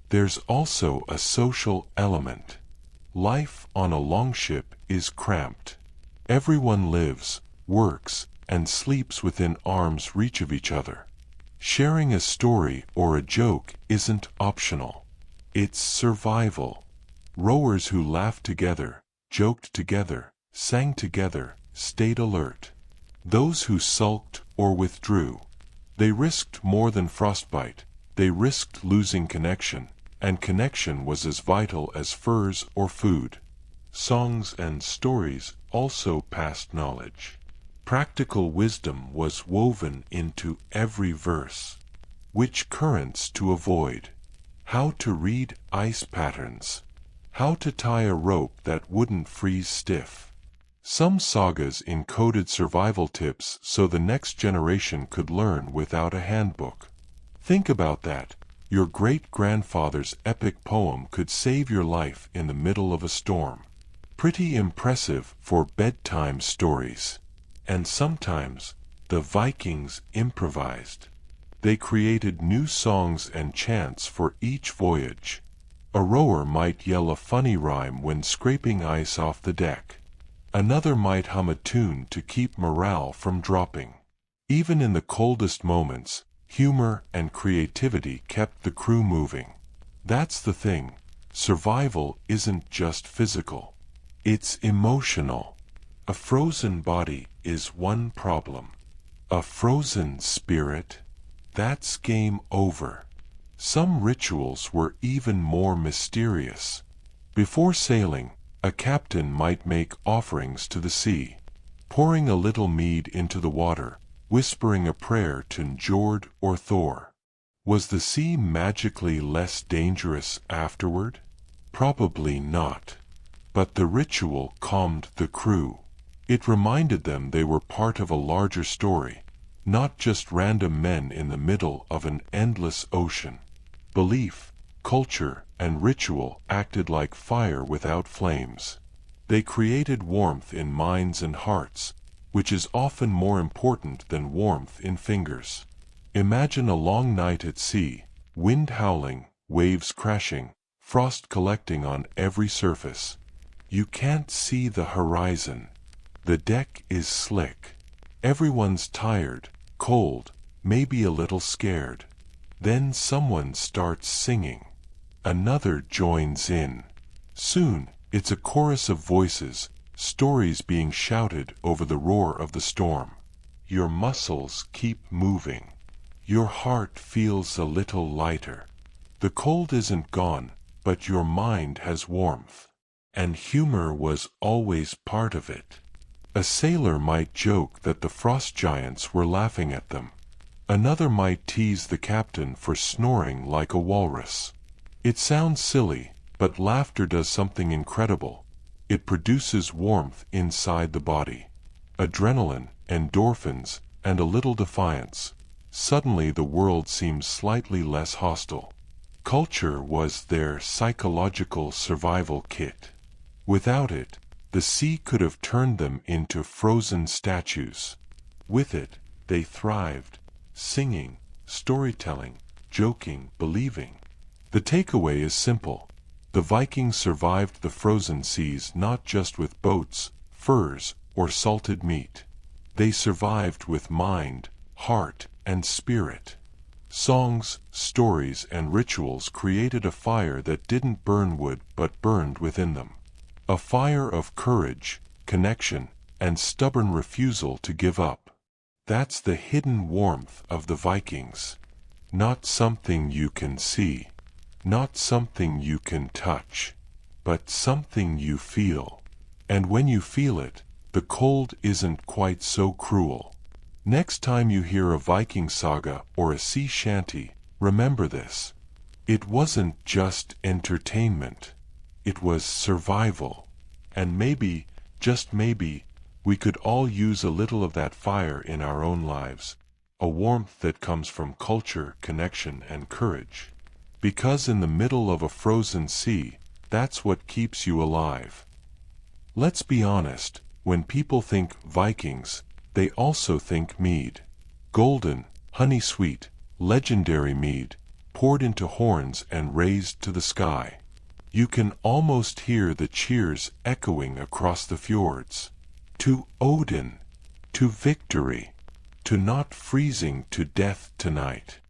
There's also a social element. Life on a longship is cramped. Everyone lives, works, and sleeps within arm's reach of each other. Sharing a story or a joke isn't optional. It's survival. Rowers who laughed together, joked together, sang together, stayed alert. Those who sulked or withdrew. They risked more than frostbite. They risked losing connection, and connection was as vital as furs or food. Songs and stories also passed knowledge. Practical wisdom was woven into every verse. Which currents to avoid. How to read ice patterns. How to tie a rope that wouldn't freeze stiff. Some sagas encoded survival tips so the next generation could learn without a handbook. Think about that. Your great-grandfather's epic poem could save your life in the middle of a storm. Pretty impressive for bedtime stories. And sometimes, the Vikings improvised. They created new songs and chants for each voyage. A rower might yell a funny rhyme when scraping ice off the deck. Another might hum a tune to keep morale from dropping. Even in the coldest moments, humor and creativity kept the crew moving. That's the thing. Survival isn't just physical. It's emotional. A frozen body is one problem. A frozen spirit? That's game over. Some rituals were even more mysterious. Before sailing, a captain might make offerings to the sea, pouring a little mead into the water, whispering a prayer to Njord or Thor. Was the sea magically less dangerous afterward? Probably not. But the ritual calmed the crew. It reminded them they were part of a larger story, not just random men in the middle of an endless ocean. Belief, culture, and ritual acted like fire without flames. They created warmth in minds and hearts, which is often more important than warmth in fingers. Imagine a long night at sea, wind howling, waves crashing, frost collecting on every surface. You can't see the horizon. The deck is slick. Everyone's tired, cold, maybe a little scared. Then someone starts singing. Another joins in. Soon, it's a chorus of voices, stories being shouted over the roar of the storm. Your muscles keep moving. Your heart feels a little lighter. The cold isn't gone, but your mind has warmth. And humor was always part of it. A sailor might joke that the frost giants were laughing at them. Another might tease the captain for snoring like a walrus. It sounds silly, but laughter does something incredible. It produces warmth inside the body. Adrenaline, endorphins, and a little defiance. Suddenly the world seems slightly less hostile. Culture was their psychological survival kit. Without it, the sea could have turned them into frozen statues. With it, they thrived, singing, storytelling, joking, believing. The takeaway is simple. The Vikings survived the frozen seas not just with boats, furs, or salted meat. They survived with mind, heart, and spirit. Songs, stories, and rituals created a fire that didn't burn wood but burned within them. A fire of courage, connection, and stubborn refusal to give up. That's the hidden warmth of the Vikings. Not something you can see. Not something you can touch, but something you feel. And when you feel it, the cold isn't quite so cruel. Next time you hear a Viking saga or a sea shanty, remember this. It wasn't just entertainment. It was survival. And maybe, just maybe, we could all use a little of that fire in our own lives. A warmth that comes from culture, connection, and courage. Because in the middle of a frozen sea, that's what keeps you alive. Let's be honest, when people think Vikings, they also think mead. Golden, honey-sweet, legendary mead, poured into horns and raised to the sky. You can almost hear the cheers echoing across the fjords. To Odin, to victory, to not freezing to death tonight.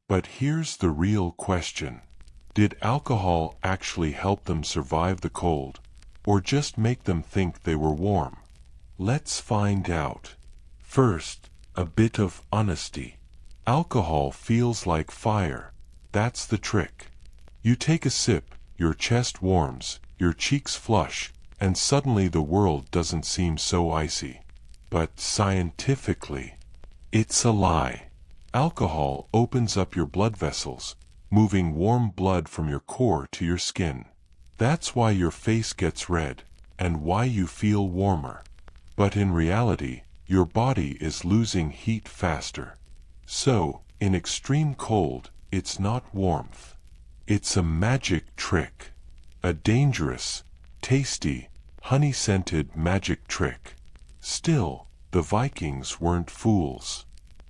But here's the real question. Did alcohol actually help them survive the cold, or just make them think they were warm? Let's find out. First, a bit of honesty. Alcohol feels like fire. That's the trick. You take a sip, your chest warms, your cheeks flush, and suddenly the world doesn't seem so icy. But scientifically, it's a lie. Alcohol opens up your blood vessels, moving warm blood from your core to your skin. That's why your face gets red, and why you feel warmer. But in reality, your body is losing heat faster. So, in extreme cold, it's not warmth. It's a magic trick. A dangerous, tasty, honey-scented magic trick. Still, the Vikings weren't fools.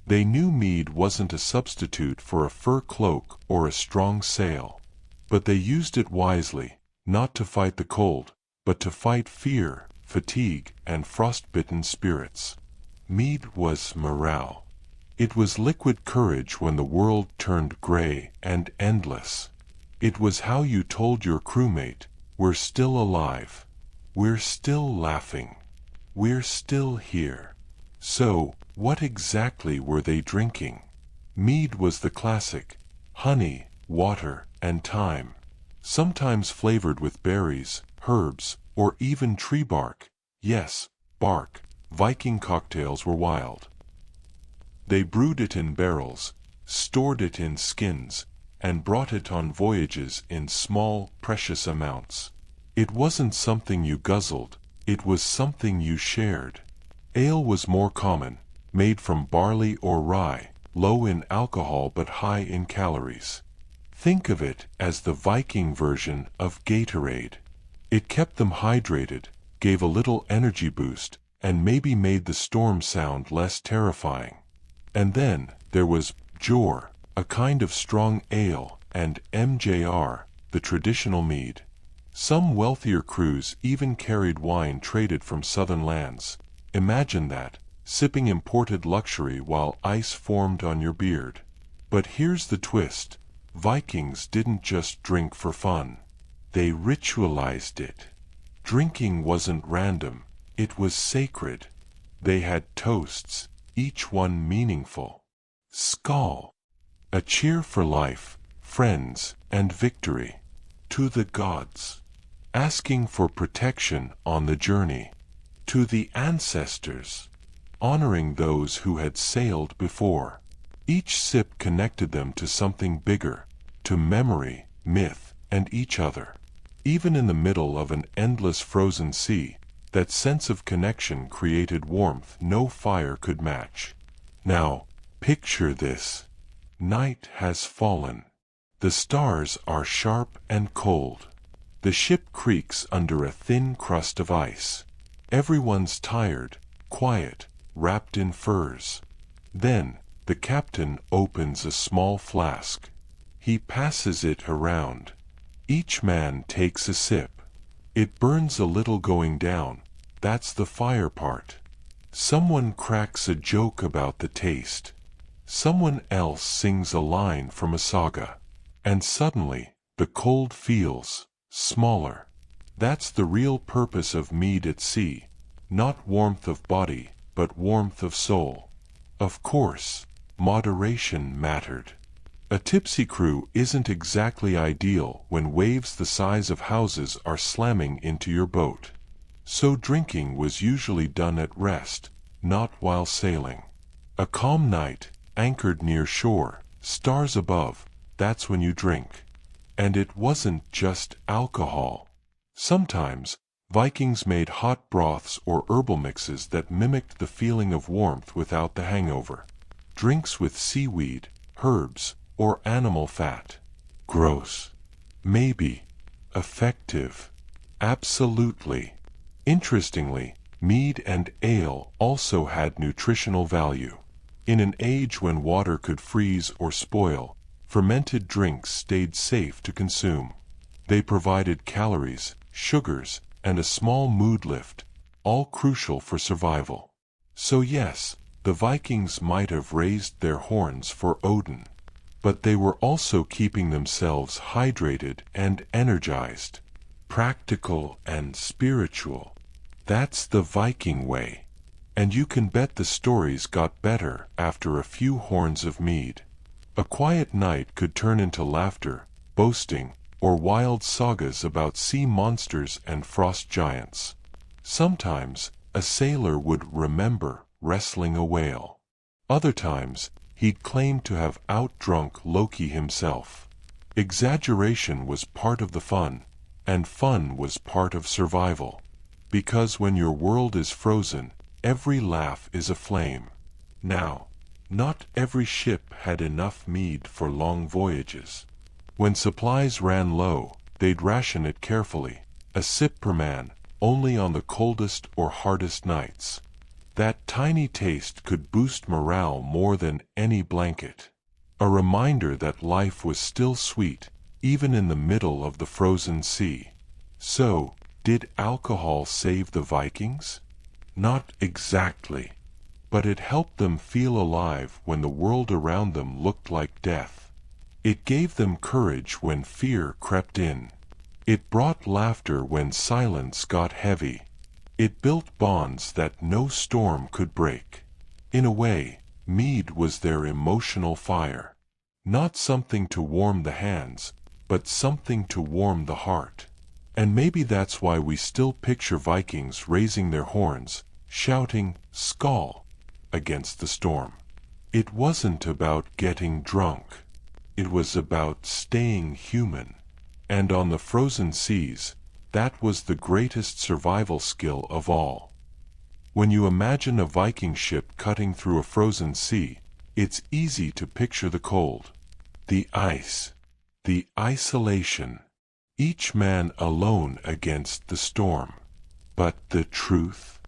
They knew mead wasn't a substitute for a fur cloak or a strong sail. But they used it wisely, not to fight the cold, but to fight fear, fatigue, and frostbitten spirits. Mead was morale. It was liquid courage when the world turned gray and endless. It was how you told your crewmate, we're still alive. We're still laughing. We're still here. So, what exactly were they drinking? Mead was the classic. Honey, water, and thyme. Sometimes flavored with berries, herbs, or even tree bark. Yes, bark. Viking cocktails were wild. They brewed it in barrels, stored it in skins, and brought it on voyages in small, precious amounts. It wasn't something you guzzled, it was something you shared. Ale was more common, made from barley or rye, low in alcohol but high in calories. Think of it as the Viking version of Gatorade. It kept them hydrated, gave a little energy boost, and maybe made the storm sound less terrifying. And then there was Jor, a kind of strong ale, and MJR, the traditional mead. Some wealthier crews even carried wine traded from southern lands. Imagine that, sipping imported luxury while ice formed on your beard. But here's the twist. Vikings didn't just drink for fun. They ritualized it. Drinking wasn't random, it was sacred. They had toasts, each one meaningful. Skull. A cheer for life, friends, and victory. To the gods. Asking for protection on the journey. To the ancestors. Honoring those who had sailed before. Each sip connected them to something bigger, to memory, myth, and each other. Even in the middle of an endless frozen sea, that sense of connection created warmth no fire could match. Now, picture this. Night has fallen. The stars are sharp and cold. The ship creaks under a thin crust of ice. Everyone's tired, quiet, wrapped in furs. Then, the captain opens a small flask. He passes it around. Each man takes a sip. It burns a little going down. That's the fire part. Someone cracks a joke about the taste. Someone else sings a line from a saga. And suddenly, the cold feels smaller. That's the real purpose of mead at sea. Not warmth of body, but warmth of soul. Of course, moderation mattered. A tipsy crew isn't exactly ideal when waves the size of houses are slamming into your boat. So drinking was usually done at rest, not while sailing. A calm night, anchored near shore, stars above, that's when you drink. And it wasn't just alcohol. Sometimes, Vikings made hot broths or herbal mixes that mimicked the feeling of warmth without the hangover. Drinks with seaweed, herbs, or animal fat. Gross. Maybe. Effective. Absolutely. Interestingly, mead and ale also had nutritional value. In an age when water could freeze or spoil, fermented drinks stayed safe to consume. They provided calories, sugars, and a small mood lift, all crucial for survival. So yes, the Vikings might have raised their horns for Odin, but they were also keeping themselves hydrated and energized. Practical and spiritual. That's the Viking way. And you can bet the stories got better after a few horns of mead. A quiet night could turn into laughter, boasting, or wild sagas about sea monsters and frost giants. Sometimes, a sailor would remember wrestling a whale. Other times, he'd claim to have outdrunk Loki himself. Exaggeration was part of the fun, and fun was part of survival. Because when your world is frozen, every laugh is a flame. Now, not every ship had enough mead for long voyages. When supplies ran low, they'd ration it carefully, a sip per man, only on the coldest or hardest nights. That tiny taste could boost morale more than any blanket. A reminder that life was still sweet, even in the middle of the frozen sea. So, did alcohol save the Vikings? Not exactly. But it helped them feel alive when the world around them looked like death. It gave them courage when fear crept in. It brought laughter when silence got heavy. It built bonds that no storm could break. In a way, mead was their emotional fire. Not something to warm the hands, but something to warm the heart. And maybe that's why we still picture Vikings raising their horns, shouting, "Skål," against the storm. It wasn't about getting drunk. It was about staying human. And on the frozen seas, that was the greatest survival skill of all. When you imagine a Viking ship cutting through a frozen sea, it's easy to picture the cold, the ice, the isolation, each man alone against the storm. But the truth?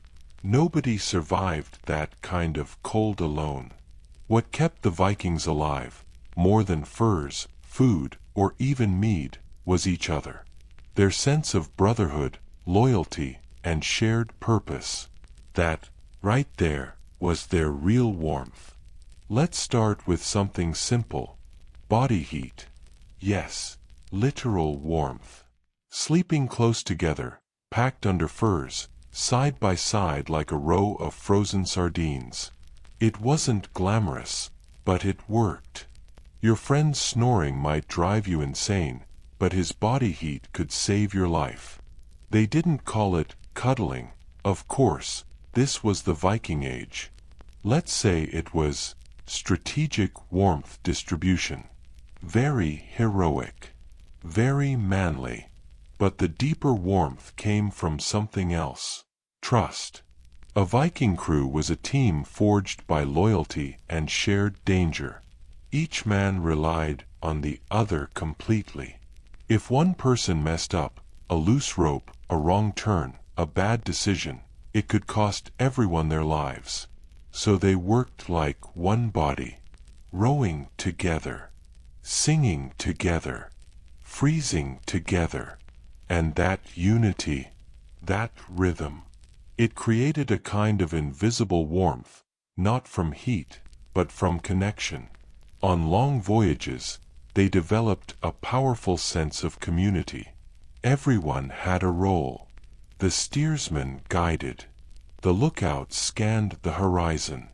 Nobody survived that kind of cold alone. What kept the Vikings alive, more than furs, food, or even mead, was each other. Their sense of brotherhood, loyalty, and shared purpose. That, right there, was their real warmth. Let's start with something simple. Body heat. Yes, literal warmth. Sleeping close together, packed under furs, side by side like a row of frozen sardines. It wasn't glamorous, but it worked. Your friend's snoring might drive you insane, but his body heat could save your life. They didn't call it cuddling, of course, this was the Viking Age. Let's say it was strategic warmth distribution. Very heroic. Very manly. But the deeper warmth came from something else. Trust. A Viking crew was a team forged by loyalty and shared danger. Each man relied on the other completely. If one person messed up, a loose rope, a wrong turn, a bad decision, it could cost everyone their lives. So they worked like one body, rowing together, singing together, freezing together. And that unity, that rhythm, it created a kind of invisible warmth, not from heat, but from connection. On long voyages, they developed a powerful sense of community. Everyone had a role. The steersman guided. The lookout scanned the horizon.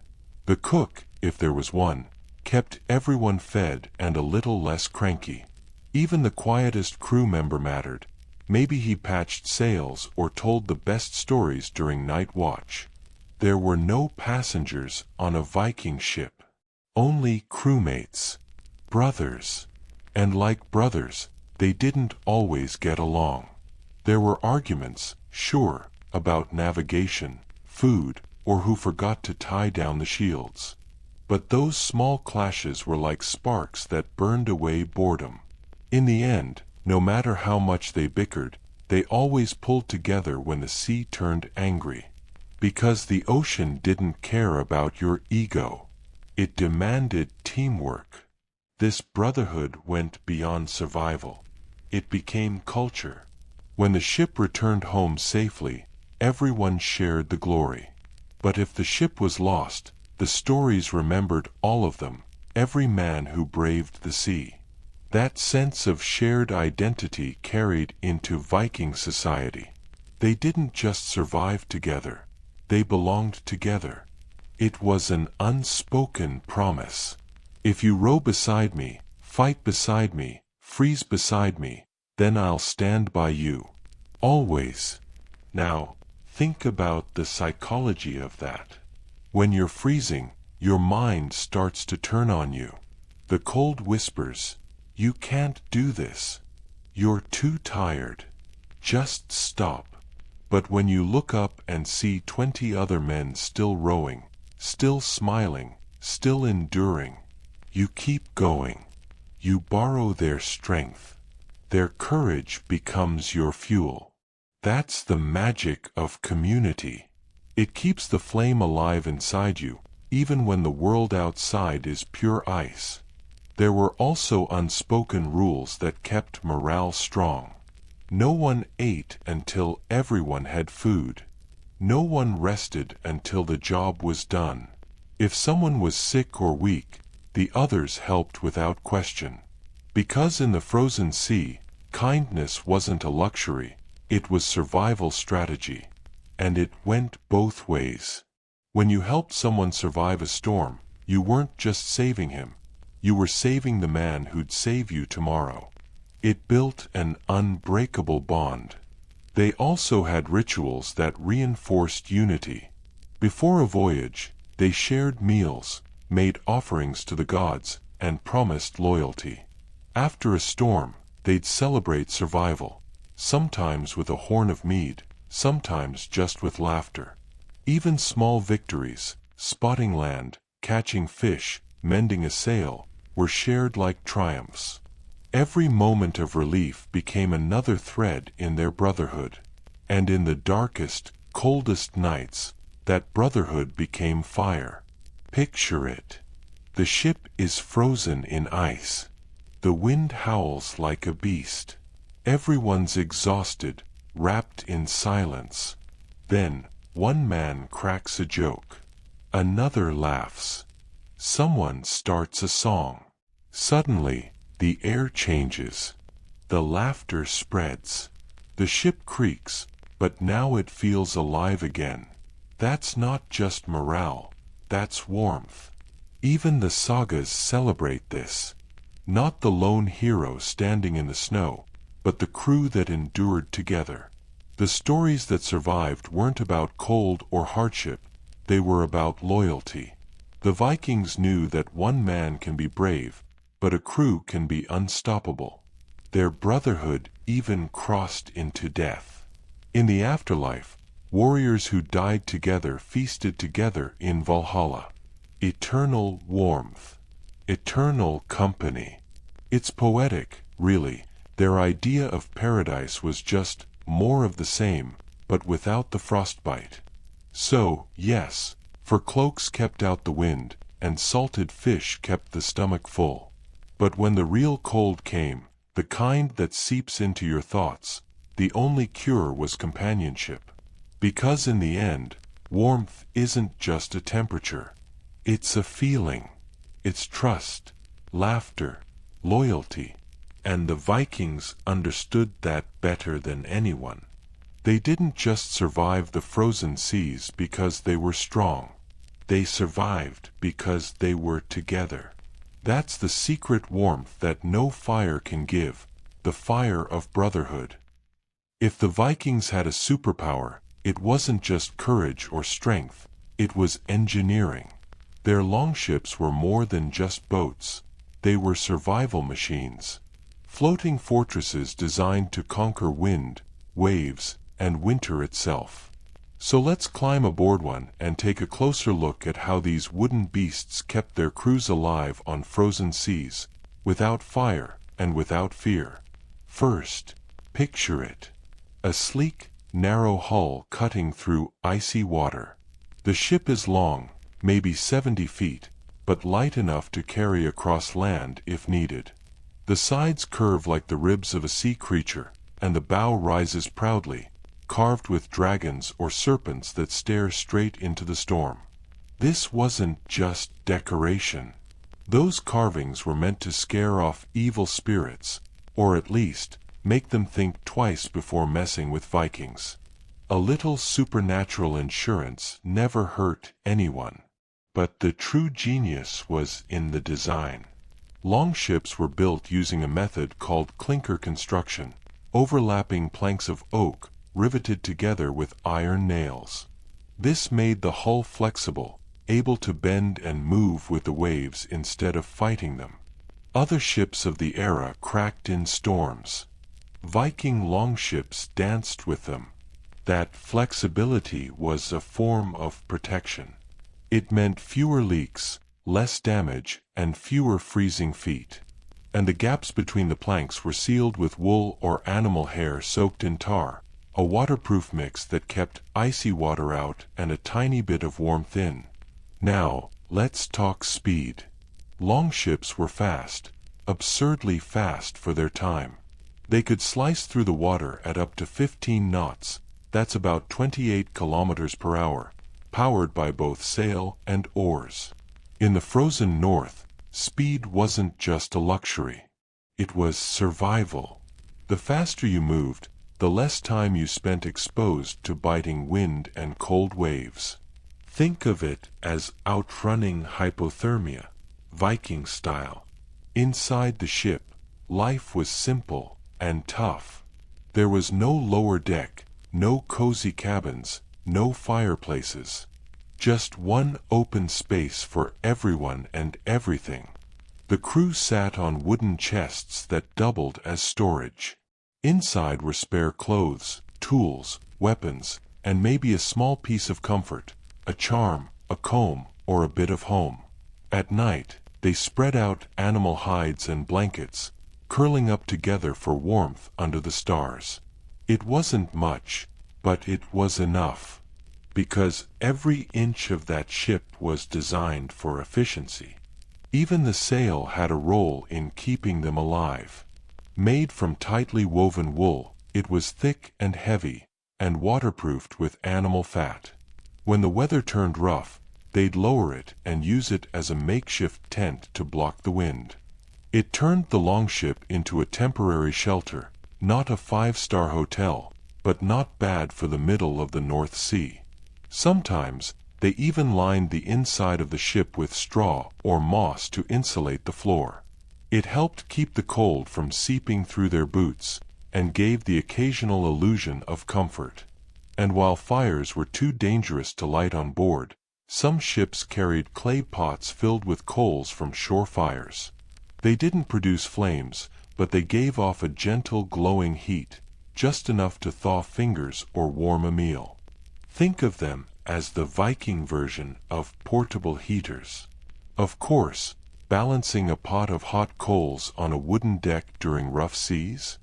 The cook, if there was one, kept everyone fed and a little less cranky. Even the quietest crew member mattered. Maybe he patched sails or told the best stories during night watch. There were no passengers on a Viking ship. Only crewmates. Brothers. And like brothers, they didn't always get along. There were arguments, sure, about navigation, food, or who forgot to tie down the shields. But those small clashes were like sparks that burned away boredom. In the end, no matter how much they bickered, they always pulled together when the sea turned angry. Because the ocean didn't care about your ego. It demanded teamwork. This brotherhood went beyond survival. It became culture. When the ship returned home safely, everyone shared the glory. But if the ship was lost, the stories remembered all of them, every man who braved the sea. That sense of shared identity carried into Viking society. They didn't just survive together. They belonged together. It was an unspoken promise. If you row beside me, fight beside me, freeze beside me, then I'll stand by you. Always. Now, think about the psychology of that. When you're freezing, your mind starts to turn on you. The cold whispers, "You can't do this. You're too tired. Just stop." But when you look up and see 20 other men still rowing, still smiling, still enduring, you keep going. You borrow their strength. Their courage becomes your fuel. That's the magic of community. It keeps the flame alive inside you, even when the world outside is pure ice. There were also unspoken rules that kept morale strong. No one ate until everyone had food. No one rested until the job was done. If someone was sick or weak, the others helped without question. Because in the frozen sea, kindness wasn't a luxury, it was survival strategy. And it went both ways. When you helped someone survive a storm, you weren't just saving him. You were saving the man who'd save you tomorrow. It built an unbreakable bond. They also had rituals that reinforced unity. Before a voyage, they shared meals, made offerings to the gods, and promised loyalty. After a storm, they'd celebrate survival, sometimes with a horn of mead, sometimes just with laughter. Even small victories, spotting land, catching fish, mending a sail, were shared like triumphs. Every moment of relief became another thread in their brotherhood. And in the darkest, coldest nights, that brotherhood became fire. Picture it. The ship is frozen in ice. The wind howls like a beast. Everyone's exhausted, wrapped in silence. Then, one man cracks a joke. Another laughs. Someone starts a song. Suddenly, the air changes. The laughter spreads. The ship creaks, but now it feels alive again. That's not just morale, that's warmth. Even the sagas celebrate this. Not the lone hero standing in the snow, but the crew that endured together. The stories that survived weren't about cold or hardship, they were about loyalty. The Vikings knew that one man can be brave, but a crew can be unstoppable. Their brotherhood even crossed into death. In the afterlife, warriors who died together feasted together in Valhalla. Eternal warmth. Eternal company. It's poetic, really. Their idea of paradise was just more of the same, but without the frostbite. So, yes, for cloaks kept out the wind, and salted fish kept the stomach full. But when the real cold came, the kind that seeps into your thoughts, the only cure was companionship. Because in the end, warmth isn't just a temperature. It's a feeling. It's trust, laughter, loyalty. And the Vikings understood that better than anyone. They didn't just survive the frozen seas because they were strong. They survived because they were together. That's the secret warmth that no fire can give, the fire of brotherhood. If the Vikings had a superpower, it wasn't just courage or strength, It was engineering. Their longships were more than just boats. They were survival machines. Floating fortresses designed to conquer wind, waves, and winter itself. So let's climb aboard one and take a closer look at how these wooden beasts kept their crews alive on frozen seas, without fire and without fear. First, picture it. A sleek, narrow hull cutting through icy water. The ship is long, maybe 70 feet, but light enough to carry across land if needed. The sides curve like the ribs of a sea creature, and the bow rises proudly, carved with dragons or serpents that stare straight into the storm. This wasn't just decoration. Those carvings were meant to scare off evil spirits, or at least, make them think twice before messing with Vikings. A little supernatural insurance never hurt anyone. But the true genius was in the design. Longships were built using a method called clinker construction, overlapping planks of oak riveted together with iron nails. This made the hull flexible, able to bend and move with the waves instead of fighting them. Other ships of the era cracked in storms. Viking longships danced with them. That flexibility was a form of protection. It meant fewer leaks, less damage, and fewer freezing feet. And the gaps between the planks were sealed with wool or animal hair soaked in tar, a waterproof mix that kept icy water out and a tiny bit of warmth in. Now, let's talk speed. Longships were fast, absurdly fast for their time. They could slice through the water at up to 15 knots, that's about 28 kilometers per hour, powered by both sail and oars. In the frozen north, speed wasn't just a luxury. It was survival. The faster you moved, the less time you spent exposed to biting wind and cold waves. Think of it as outrunning hypothermia, Viking style. Inside the ship, life was simple and tough. There was no lower deck, no cozy cabins, no fireplaces. Just one open space for everyone and everything. The crew sat on wooden chests that doubled as storage. Inside were spare clothes, tools, weapons, and maybe a small piece of comfort, a charm, a comb, or a bit of home. At night, they spread out animal hides and blankets, curling up together for warmth under the stars. It wasn't much, but it was enough. Because every inch of that ship was designed for efficiency. Even the sail had a role in keeping them alive. Made from tightly woven wool, it was thick and heavy, and waterproofed with animal fat. When the weather turned rough, they'd lower it and use it as a makeshift tent to block the wind. It turned the longship into a temporary shelter, not a five-star hotel, but not bad for the middle of the North Sea. Sometimes, they even lined the inside of the ship with straw or moss to insulate the floor. It helped keep the cold from seeping through their boots, and gave the occasional illusion of comfort. And while fires were too dangerous to light on board, some ships carried clay pots filled with coals from shore fires. They didn't produce flames, but they gave off a gentle glowing heat, just enough to thaw fingers or warm a meal. Think of them as the Viking version of portable heaters. Of course, balancing a pot of hot coals on a wooden deck during rough seas?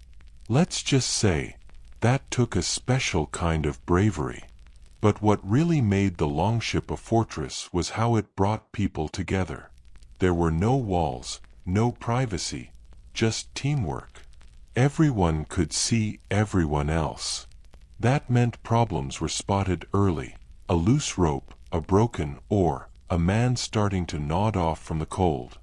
Let's just say, that took a special kind of bravery. But what really made the longship a fortress was how it brought people together. There were no walls, no privacy, just teamwork. Everyone could see everyone else. That meant problems were spotted early. A loose rope, a broken oar, a man starting to nod off from the cold.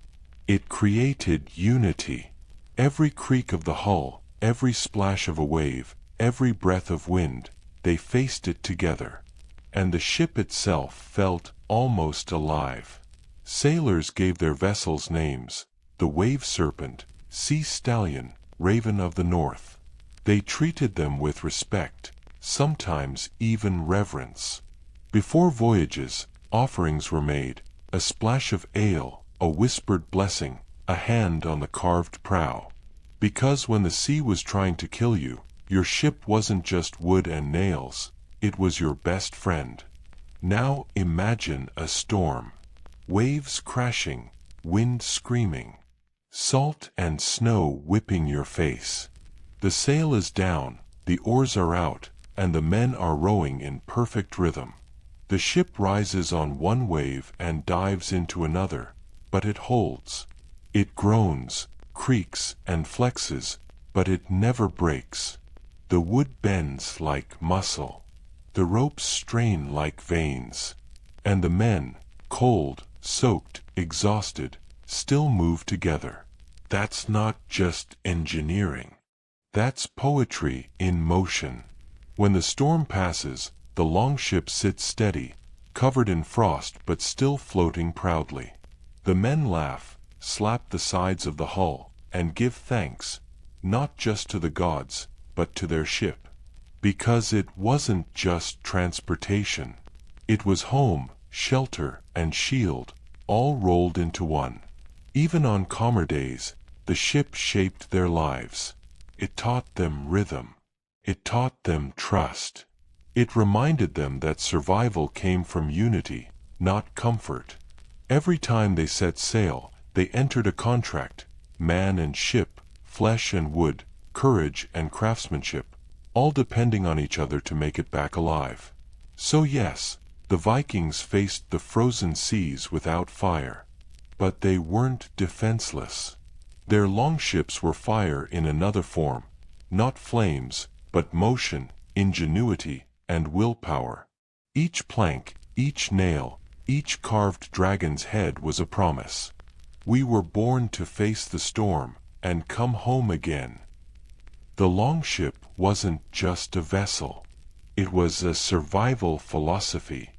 It created unity. Every creak of the hull, every splash of a wave, every breath of wind, they faced it together. And the ship itself felt almost alive. Sailors gave their vessels names: the Wave Serpent, Sea Stallion, Raven of the North. They treated them with respect, sometimes even reverence. Before voyages, offerings were made, a splash of ale, a whispered blessing, a hand on the carved prow. Because when the sea was trying to kill you, your ship wasn't just wood and nails, it was your best friend. Now imagine a storm. Waves crashing, wind screaming, salt and snow whipping your face. The sail is down, the oars are out, and the men are rowing in perfect rhythm. The ship rises on one wave and dives into another, but it holds. It groans, creaks, and flexes, but it never breaks. The wood bends like muscle. The ropes strain like veins. And the men, cold, soaked, exhausted, still move together. That's not just engineering. That's poetry in motion. When the storm passes, the longship sits steady, covered in frost but still floating proudly. The men laugh, slap the sides of the hull, and give thanks, not just to the gods, but to their ship. Because it wasn't just transportation. It was home, shelter, and shield, all rolled into one. Even on calmer days, the ship shaped their lives. It taught them rhythm. It taught them trust. It reminded them that survival came from unity, not comfort. Every time they set sail, they entered a contract, man and ship, flesh and wood, courage and craftsmanship, all depending on each other to make it back alive. So yes, the Vikings faced the frozen seas without fire. But they weren't defenseless. Their longships were fire in another form, not flames, but motion, ingenuity, and willpower. Each plank, each nail, each carved dragon's head was a promise. We were born to face the storm and come home again. The longship wasn't just a vessel. It was a survival philosophy.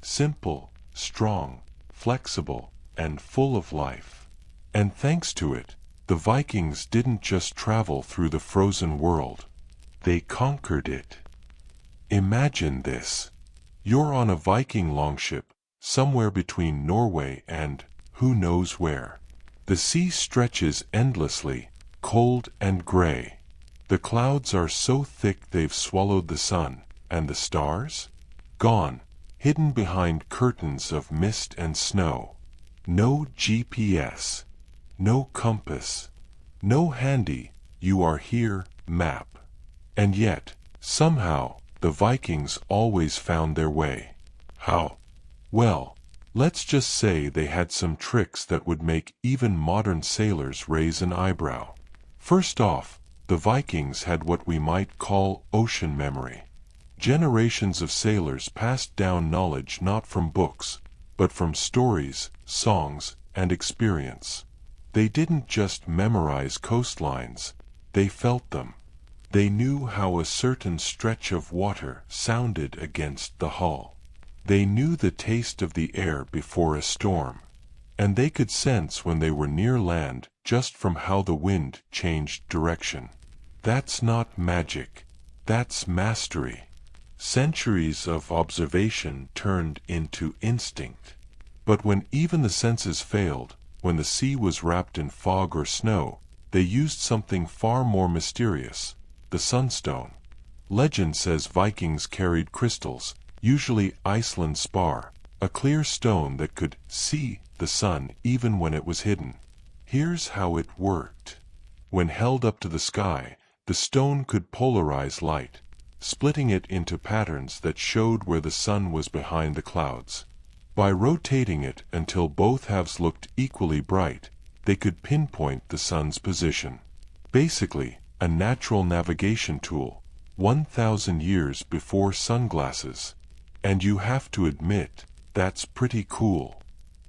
Simple, strong, flexible, and full of life. And thanks to it, the Vikings didn't just travel through the frozen world. They conquered it. Imagine this. You're on a Viking longship, somewhere between Norway and who knows where. The sea stretches endlessly, cold and gray. The clouds are so thick they've swallowed the sun, and the stars? Gone, hidden behind curtains of mist and snow. No GPS, no compass, no handy, you are here, map. And yet, somehow, the Vikings always found their way. How? Well, let's just say they had some tricks that would make even modern sailors raise an eyebrow. First off, the Vikings had what we might call ocean memory. Generations of sailors passed down knowledge not from books, but from stories, songs, and experience. They didn't just memorize coastlines, they felt them. They knew how a certain stretch of water sounded against the hull. They knew the taste of the air before a storm. And they could sense when they were near land just from how the wind changed direction. That's not magic, that's mastery. Centuries of observation turned into instinct. But when even the senses failed, when the sea was wrapped in fog or snow, they used something far more mysterious, the sunstone. Legend says Vikings carried crystals, usually Iceland spar, a clear stone that could see the sun even when it was hidden. Here's how it worked. When held up to the sky, the stone could polarize light, splitting it into patterns that showed where the sun was behind the clouds. By rotating it until both halves looked equally bright, they could pinpoint the sun's position. Basically, a natural navigation tool, 1,000 years before sunglasses. And you have to admit, that's pretty cool.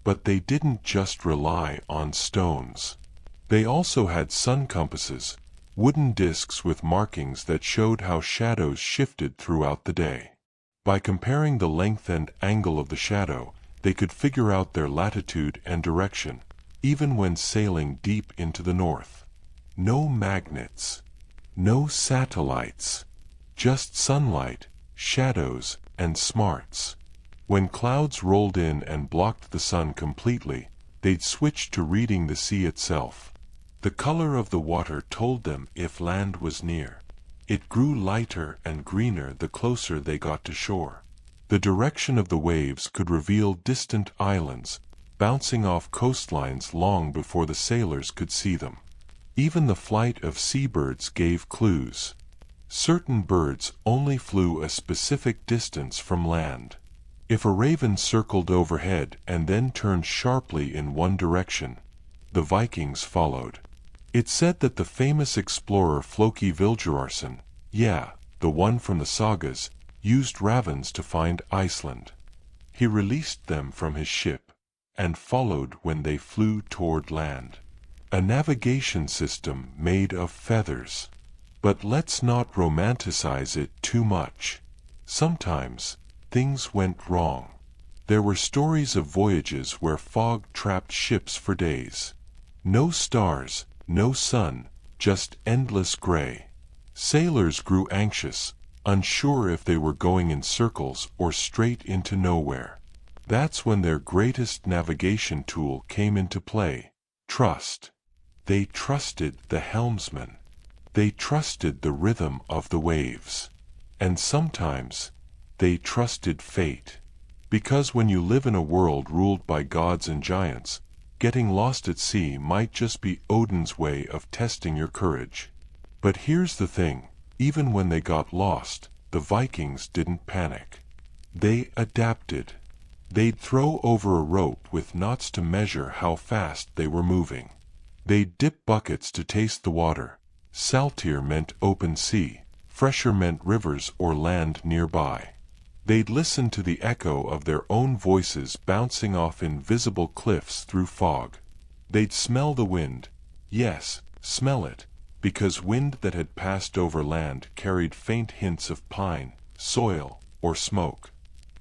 But they didn't just rely on stones. They also had sun compasses, wooden discs with markings that showed how shadows shifted throughout the day. By comparing the length and angle of the shadow, they could figure out their latitude and direction, even when sailing deep into the north. No magnets, no satellites, just sunlight, shadows, and smarts. When clouds rolled in and blocked the sun completely, they'd switch to reading the sea itself. The color of the water told them if land was near. It grew lighter and greener the closer they got to shore. The direction of the waves could reveal distant islands, bouncing off coastlines long before the sailors could see them. Even the flight of seabirds gave clues. Certain birds only flew a specific distance from land. If a raven circled overhead and then turned sharply in one direction, the Vikings followed. It's said that the famous explorer Floki Vilhjalmsson, the one from the sagas, used ravens to find Iceland. He released them from his ship and followed when they flew toward land. A navigation system made of feathers. But let's not romanticize it too much. Sometimes things went wrong. There were stories of voyages where fog trapped ships for days. No stars, no sun, just endless gray. Sailors grew anxious, unsure if they were going in circles or straight into nowhere. That's when their greatest navigation tool came into play: trust. They trusted the helmsman. They trusted the rhythm of the waves. And sometimes they trusted fate. Because when you live in a world ruled by gods and giants, getting lost at sea might just be Odin's way of testing your courage. But here's the thing, even when they got lost, the Vikings didn't panic. They adapted. They'd throw over a rope with knots to measure how fast they were moving. They'd dip buckets to taste the water. Saltier meant open sea, fresher meant rivers or land nearby. They'd listen to the echo of their own voices bouncing off invisible cliffs through fog. They'd smell the wind. Yes, smell it, because wind that had passed over land carried faint hints of pine, soil, or smoke.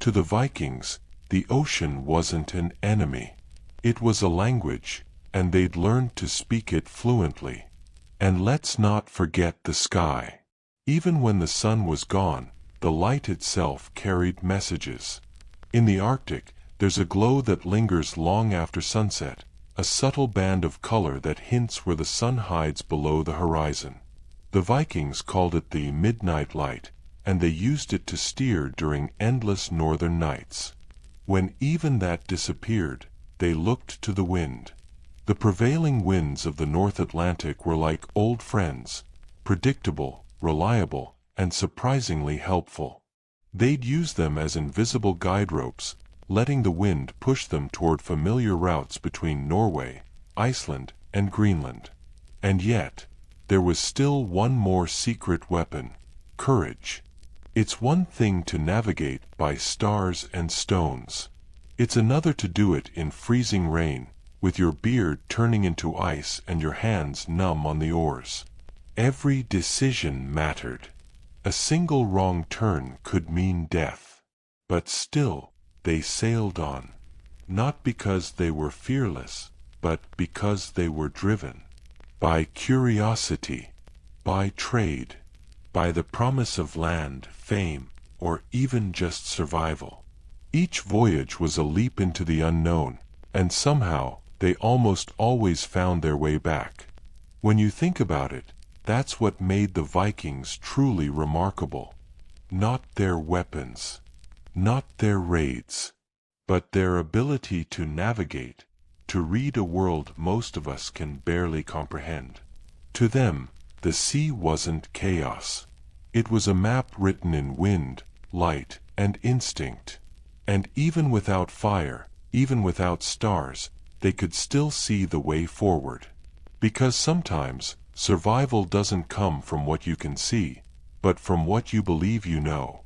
To the Vikings, the ocean wasn't an enemy. It was a language, and they'd learned to speak it fluently. And let's not forget the sky. Even when the sun was gone, the light itself carried messages. In the Arctic, there's a glow that lingers long after sunset, a subtle band of color that hints where the sun hides below the horizon. The Vikings called it the midnight light, and they used it to steer during endless northern nights. When even that disappeared, they looked to the wind. The prevailing winds of the North Atlantic were like old friends, predictable, reliable, and surprisingly helpful. They'd use them as invisible guide ropes, letting the wind push them toward familiar routes between Norway, Iceland, and Greenland. And yet, there was still one more secret weapon: courage. It's one thing to navigate by stars and stones. It's another to do it in freezing rain, with your beard turning into ice and your hands numb on the oars. Every decision mattered. A single wrong turn could mean death. But still, they sailed on. Not because they were fearless, but because they were driven. By curiosity, by trade, by the promise of land, fame, or even just survival. Each voyage was a leap into the unknown, and somehow they almost always found their way back. When you think about it, that's what made the Vikings truly remarkable. Not their weapons, not their raids, but their ability to navigate, to read a world most of us can barely comprehend. To them, the sea wasn't chaos. It was a map written in wind, light, and instinct. And even without fire, even without stars, they could still see the way forward. Because sometimes, survival doesn't come from what you can see, but from what you believe you know.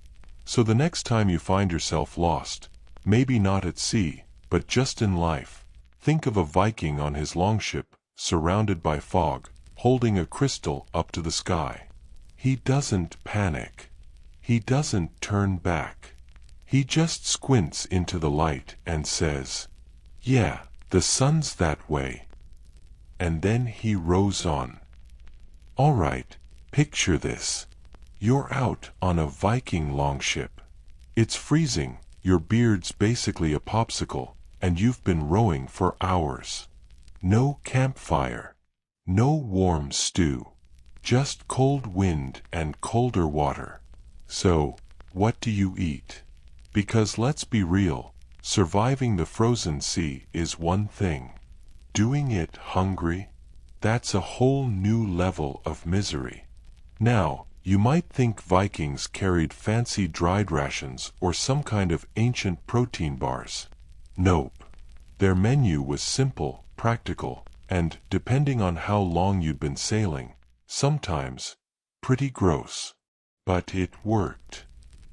So the next time you find yourself lost, maybe not at sea, but just in life, think of a Viking on his longship, surrounded by fog, holding a crystal up to the sky. He doesn't panic. He doesn't turn back. He just squints into the light and says, "Yeah, the sun's that way." And then he rows on. All right, picture this. You're out on a Viking longship. It's freezing, Your beard's basically a popsicle, and you've been rowing for hours. No campfire. No warm stew. Just cold wind and colder water. So, what do you eat? Because let's be real, surviving the frozen sea is one thing. Doing it hungry? That's a whole new level of misery. Now, you might think Vikings carried fancy dried rations or some kind of ancient protein bars. Nope. Their menu was simple, practical, and, depending on how long you'd been sailing, sometimes pretty gross. But it worked.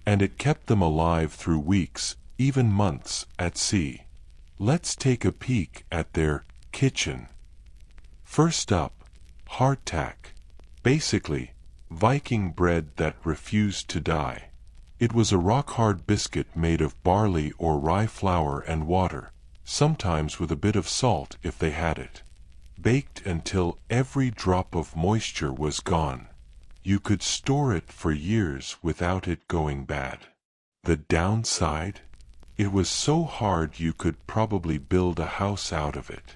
And it kept them alive through weeks, even months, at sea. Let's take a peek at their kitchen. First up, hardtack. Basically, Viking bread that refused to die. It was a rock-hard biscuit made of barley or rye flour and water, sometimes with a bit of salt if they had it. Baked until every drop of moisture was gone. You could store it for years without it going bad. The downside? It was so hard you could probably build a house out of it.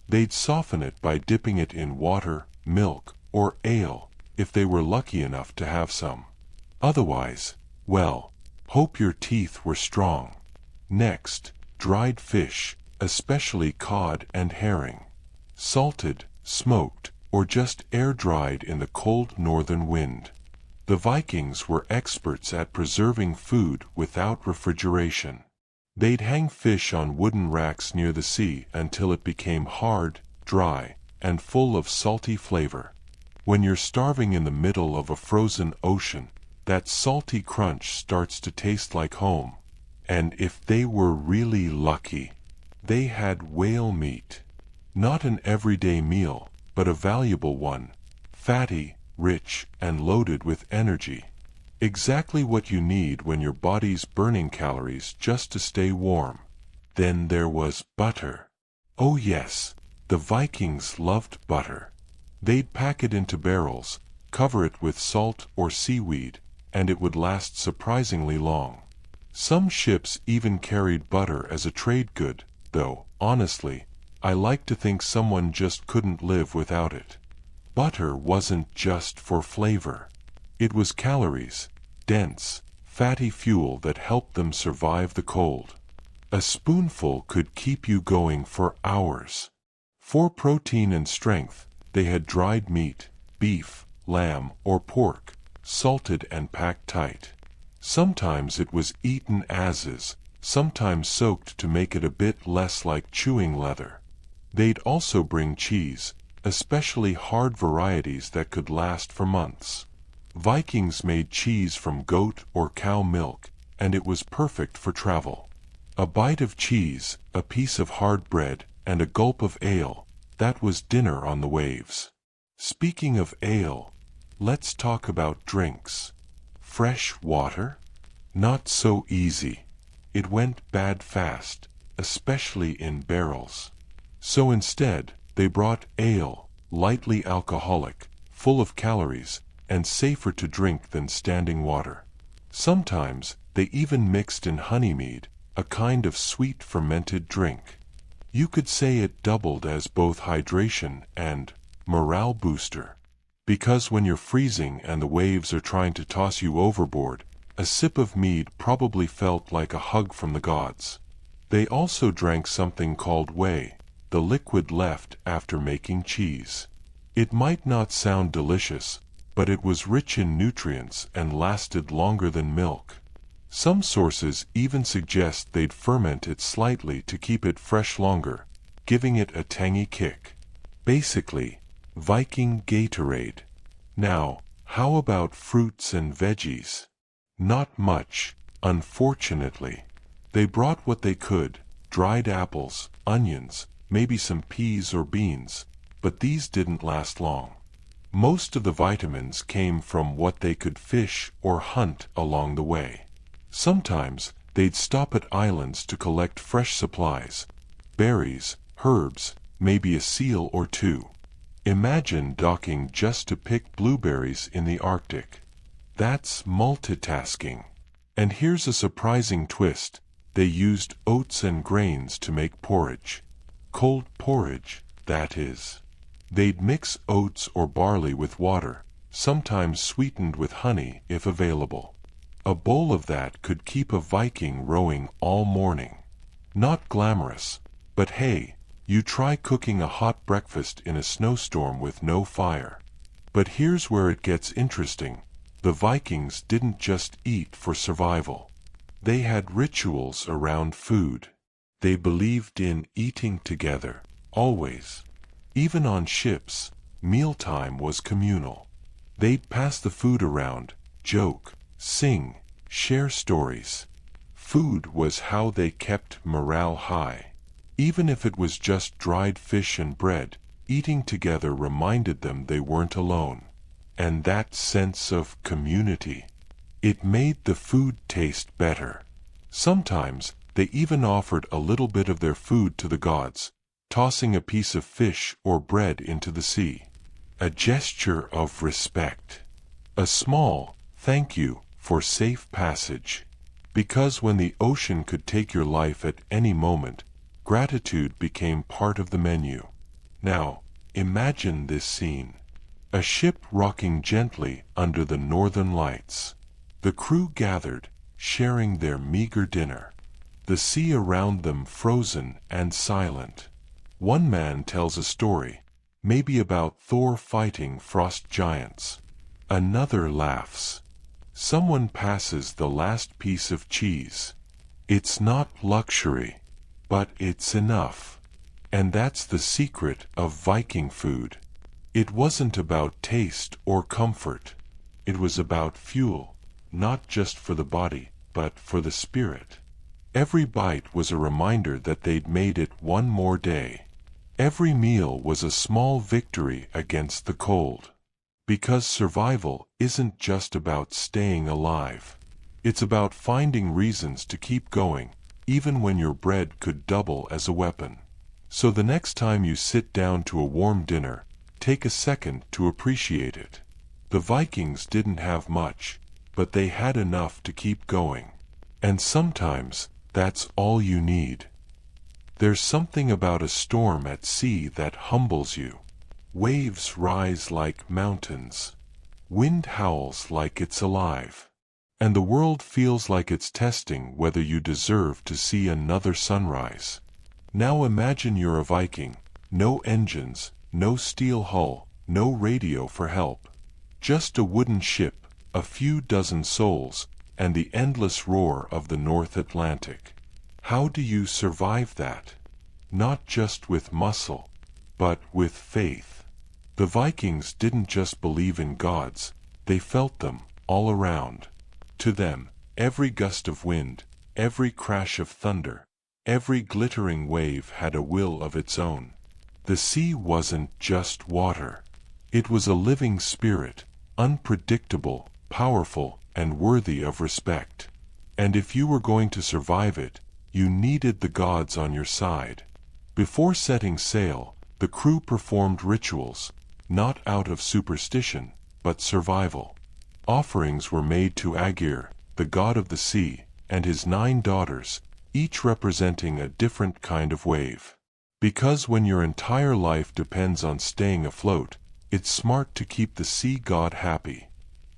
They'd soften it by dipping it in water, milk, or ale, if they were lucky enough to have some. Otherwise, well, hope your teeth were strong. Next, dried fish, especially cod and herring. Salted, smoked, or just air-dried in the cold northern wind. The Vikings were experts at preserving food without refrigeration. They'd hang fish on wooden racks near the sea until it became hard, dry, and full of salty flavor. When you're starving in the middle of a frozen ocean, that salty crunch starts to taste like home. And if they were really lucky, they had whale meat. Not an everyday meal, but a valuable one, fatty, rich, and loaded with energy. Exactly what you need when your body's burning calories just to stay warm. Then there was butter. Oh yes, the Vikings loved butter. They'd pack it into barrels, cover it with salt or seaweed, and it would last surprisingly long. Some ships even carried butter as a trade good, though, honestly, I like to think someone just couldn't live without it. Butter wasn't just for flavor. It was calories, dense, fatty fuel that helped them survive the cold. A spoonful could keep you going for hours. For protein and strength, they had dried meat, beef, lamb, or pork, salted and packed tight. Sometimes it was eaten as is, sometimes soaked to make it a bit less like chewing leather. They'd also bring cheese, especially hard varieties that could last for months. Vikings made cheese from goat or cow milk, and it was perfect for travel. A bite of cheese, a piece of hard bread, and a gulp of ale, that was dinner on the waves. Speaking of ale, let's talk about drinks. Fresh water? Not so easy. It went bad fast, especially in barrels. So instead, they brought ale, lightly alcoholic, full of calories, and safer to drink than standing water. Sometimes, they even mixed in honeymead, a kind of sweet fermented drink. You could say it doubled as both hydration and morale booster. Because when you're freezing and the waves are trying to toss you overboard, a sip of mead probably felt like a hug from the gods. They also drank something called whey, the liquid left after making cheese. It might not sound delicious, but it was rich in nutrients and lasted longer than milk. Some sources even suggest they'd ferment it slightly to keep it fresh longer, giving it a tangy kick. Basically, Viking Gatorade. Now, how about fruits and veggies? Not much, unfortunately. They brought what they could, dried apples, onions, maybe some peas or beans, but these didn't last long. Most of the vitamins came from what they could fish or hunt along the way. Sometimes, they'd stop at islands to collect fresh supplies, berries, herbs, maybe a seal or two. Imagine docking just to pick blueberries in the Arctic. That's multitasking. And here's a surprising twist. They used oats and grains to make porridge. Cold porridge, that is. They'd mix oats or barley with water, sometimes sweetened with honey if available. A bowl of that could keep a Viking rowing all morning. Not glamorous, but hey, you try cooking a hot breakfast in a snowstorm with no fire. But here's where it gets interesting. The Vikings didn't just eat for survival. They had rituals around food. They believed in eating together, always. Even on ships, mealtime was communal. They'd pass the food around, joke, sing, share stories. Food was how they kept morale high. Even if it was just dried fish and bread, eating together reminded them they weren't alone. And that sense of community, it made the food taste better. Sometimes they even offered a little bit of their food to the gods, tossing a piece of fish or bread into the sea. A gesture of respect. A small thank you for safe passage. Because when the ocean could take your life at any moment, gratitude became part of the menu. Now, imagine this scene. A ship rocking gently under the northern lights. The crew gathered, sharing their meager dinner. The sea around them frozen and silent. One man tells a story, maybe about Thor fighting frost giants. Another laughs. Someone passes the last piece of cheese. It's not luxury, but it's enough. And that's the secret of Viking food. It wasn't about taste or comfort. It was about fuel, not just for the body, but for the spirit. Every bite was a reminder that they'd made it one more day. Every meal was a small victory against the cold. Because survival isn't just about staying alive. It's about finding reasons to keep going, even when your bread could double as a weapon. So the next time you sit down to a warm dinner, take a second to appreciate it. The Vikings didn't have much, but they had enough to keep going. And sometimes, that's all you need. There's something about a storm at sea that humbles you. Waves rise like mountains. Wind howls like it's alive. And the world feels like it's testing whether you deserve to see another sunrise. Now imagine you're a Viking. No engines, no steel hull, no radio for help. Just a wooden ship, a few dozen souls, and the endless roar of the North Atlantic. How do you survive that? Not just with muscle, but with faith. The Vikings didn't just believe in gods, they felt them all around. To them, every gust of wind, every crash of thunder, every glittering wave had a will of its own. The sea wasn't just water. It was a living spirit, unpredictable, powerful, and worthy of respect. And if you were going to survive it, you needed the gods on your side. Before setting sail, the crew performed rituals, not out of superstition, but survival. Offerings were made to Aegir, the god of the sea, and his 9 daughters, each representing a different kind of wave. Because when your entire life depends on staying afloat, it's smart to keep the sea god happy.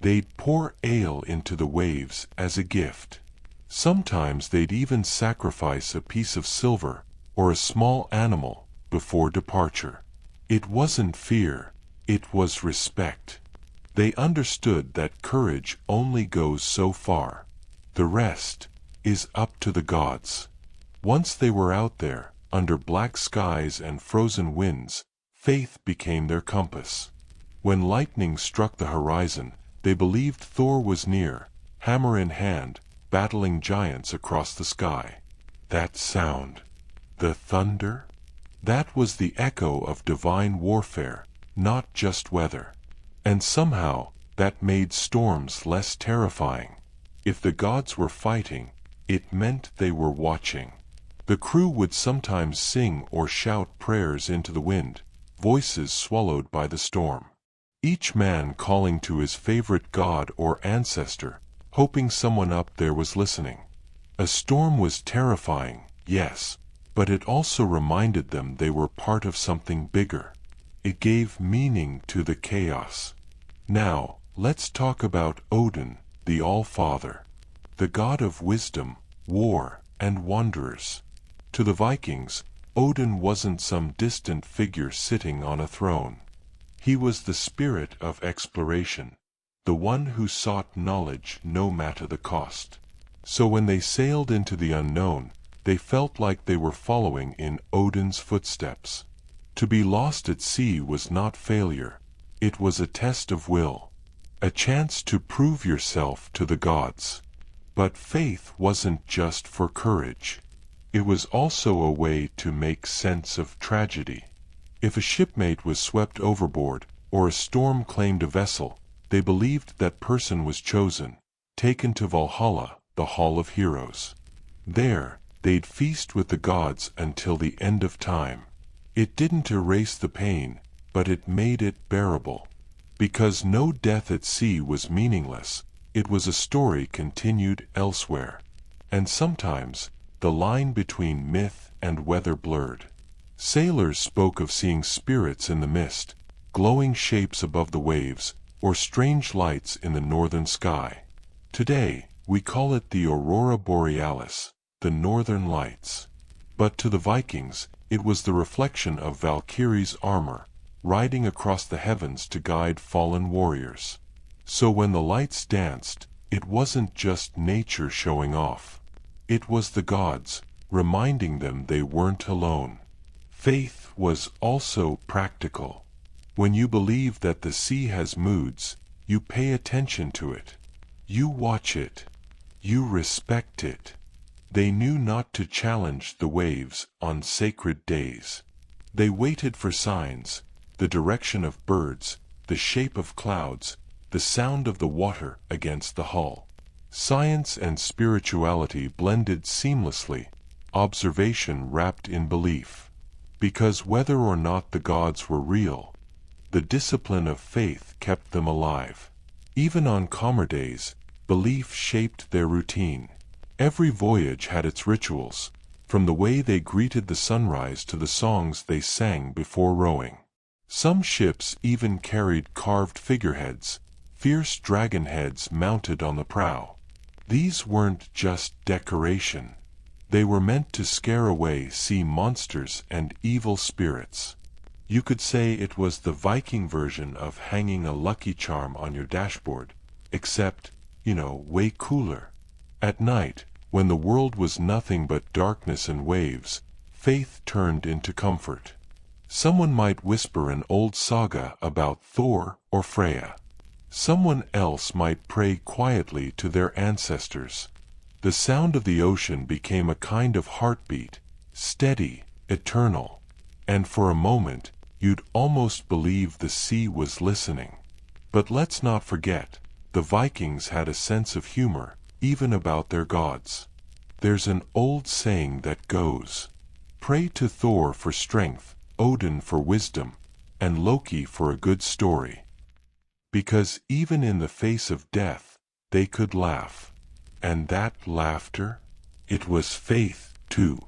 They'd pour ale into the waves as a gift. Sometimes they'd even sacrifice a piece of silver or a small animal before departure. It wasn't fear, it was respect. They understood that courage only goes so far. The rest is up to the gods. Once they were out there, under black skies and frozen winds, faith became their compass. When lightning struck the horizon, they believed Thor was near, hammer in hand, battling giants across the sky. That sound, the thunder, that was the echo of divine warfare, not just weather. And somehow, that made storms less terrifying. If the gods were fighting, it meant they were watching. The crew would sometimes sing or shout prayers into the wind, voices swallowed by the storm. Each man calling to his favorite god or ancestor, hoping someone up there was listening. A storm was terrifying, yes, but it also reminded them they were part of something bigger. It gave meaning to the chaos. Now, let's talk about Odin, the All-Father, the god of wisdom, war, and wanderers. To the Vikings, Odin wasn't some distant figure sitting on a throne. He was the spirit of exploration, the one who sought knowledge no matter the cost. So when they sailed into the unknown, they felt like they were following in Odin's footsteps. To be lost at sea was not failure. It was a test of will, a chance to prove yourself to the gods. But faith wasn't just for courage. It was also a way to make sense of tragedy. If a shipmate was swept overboard, or a storm claimed a vessel, they believed that person was chosen, taken to Valhalla, the Hall of Heroes. There, they'd feast with the gods until the end of time. It didn't erase the pain, but it made it bearable. Because no death at sea was meaningless, it was a story continued elsewhere. And sometimes, the line between myth and weather blurred. Sailors spoke of seeing spirits in the mist, glowing shapes above the waves, or strange lights in the northern sky. Today, we call it the aurora borealis, the northern lights. But to the Vikings, it was the reflection of Valkyrie's armor, riding across the heavens to guide fallen warriors. So when the lights danced, it wasn't just nature showing off. It was the gods, reminding them they weren't alone. Faith was also practical. When you believe that the sea has moods, you pay attention to it. You watch it. You respect it. They knew not to challenge the waves on sacred days. They waited for signs, the direction of birds, the shape of clouds, the sound of the water against the hull. Science and spirituality blended seamlessly, observation wrapped in belief. Because whether or not the gods were real, the discipline of faith kept them alive. Even on calmer days, belief shaped their routine. Every voyage had its rituals, from the way they greeted the sunrise to the songs they sang before rowing. Some ships even carried carved figureheads, fierce dragon heads mounted on the prow. These weren't just decoration. They were meant to scare away sea monsters and evil spirits. You could say it was the Viking version of hanging a lucky charm on your dashboard, except, way cooler. At night, when the world was nothing but darkness and waves, faith turned into comfort. Someone might whisper an old saga about Thor or Freya. Someone else might pray quietly to their ancestors. The sound of the ocean became a kind of heartbeat, steady, eternal. And for a moment, you'd almost believe the sea was listening. But let's not forget, the Vikings had a sense of humor, even about their gods. There's an old saying that goes, "Pray to Thor for strength, Odin for wisdom, and Loki for a good story." Because even in the face of death, they could laugh. And that laughter? It was faith, too.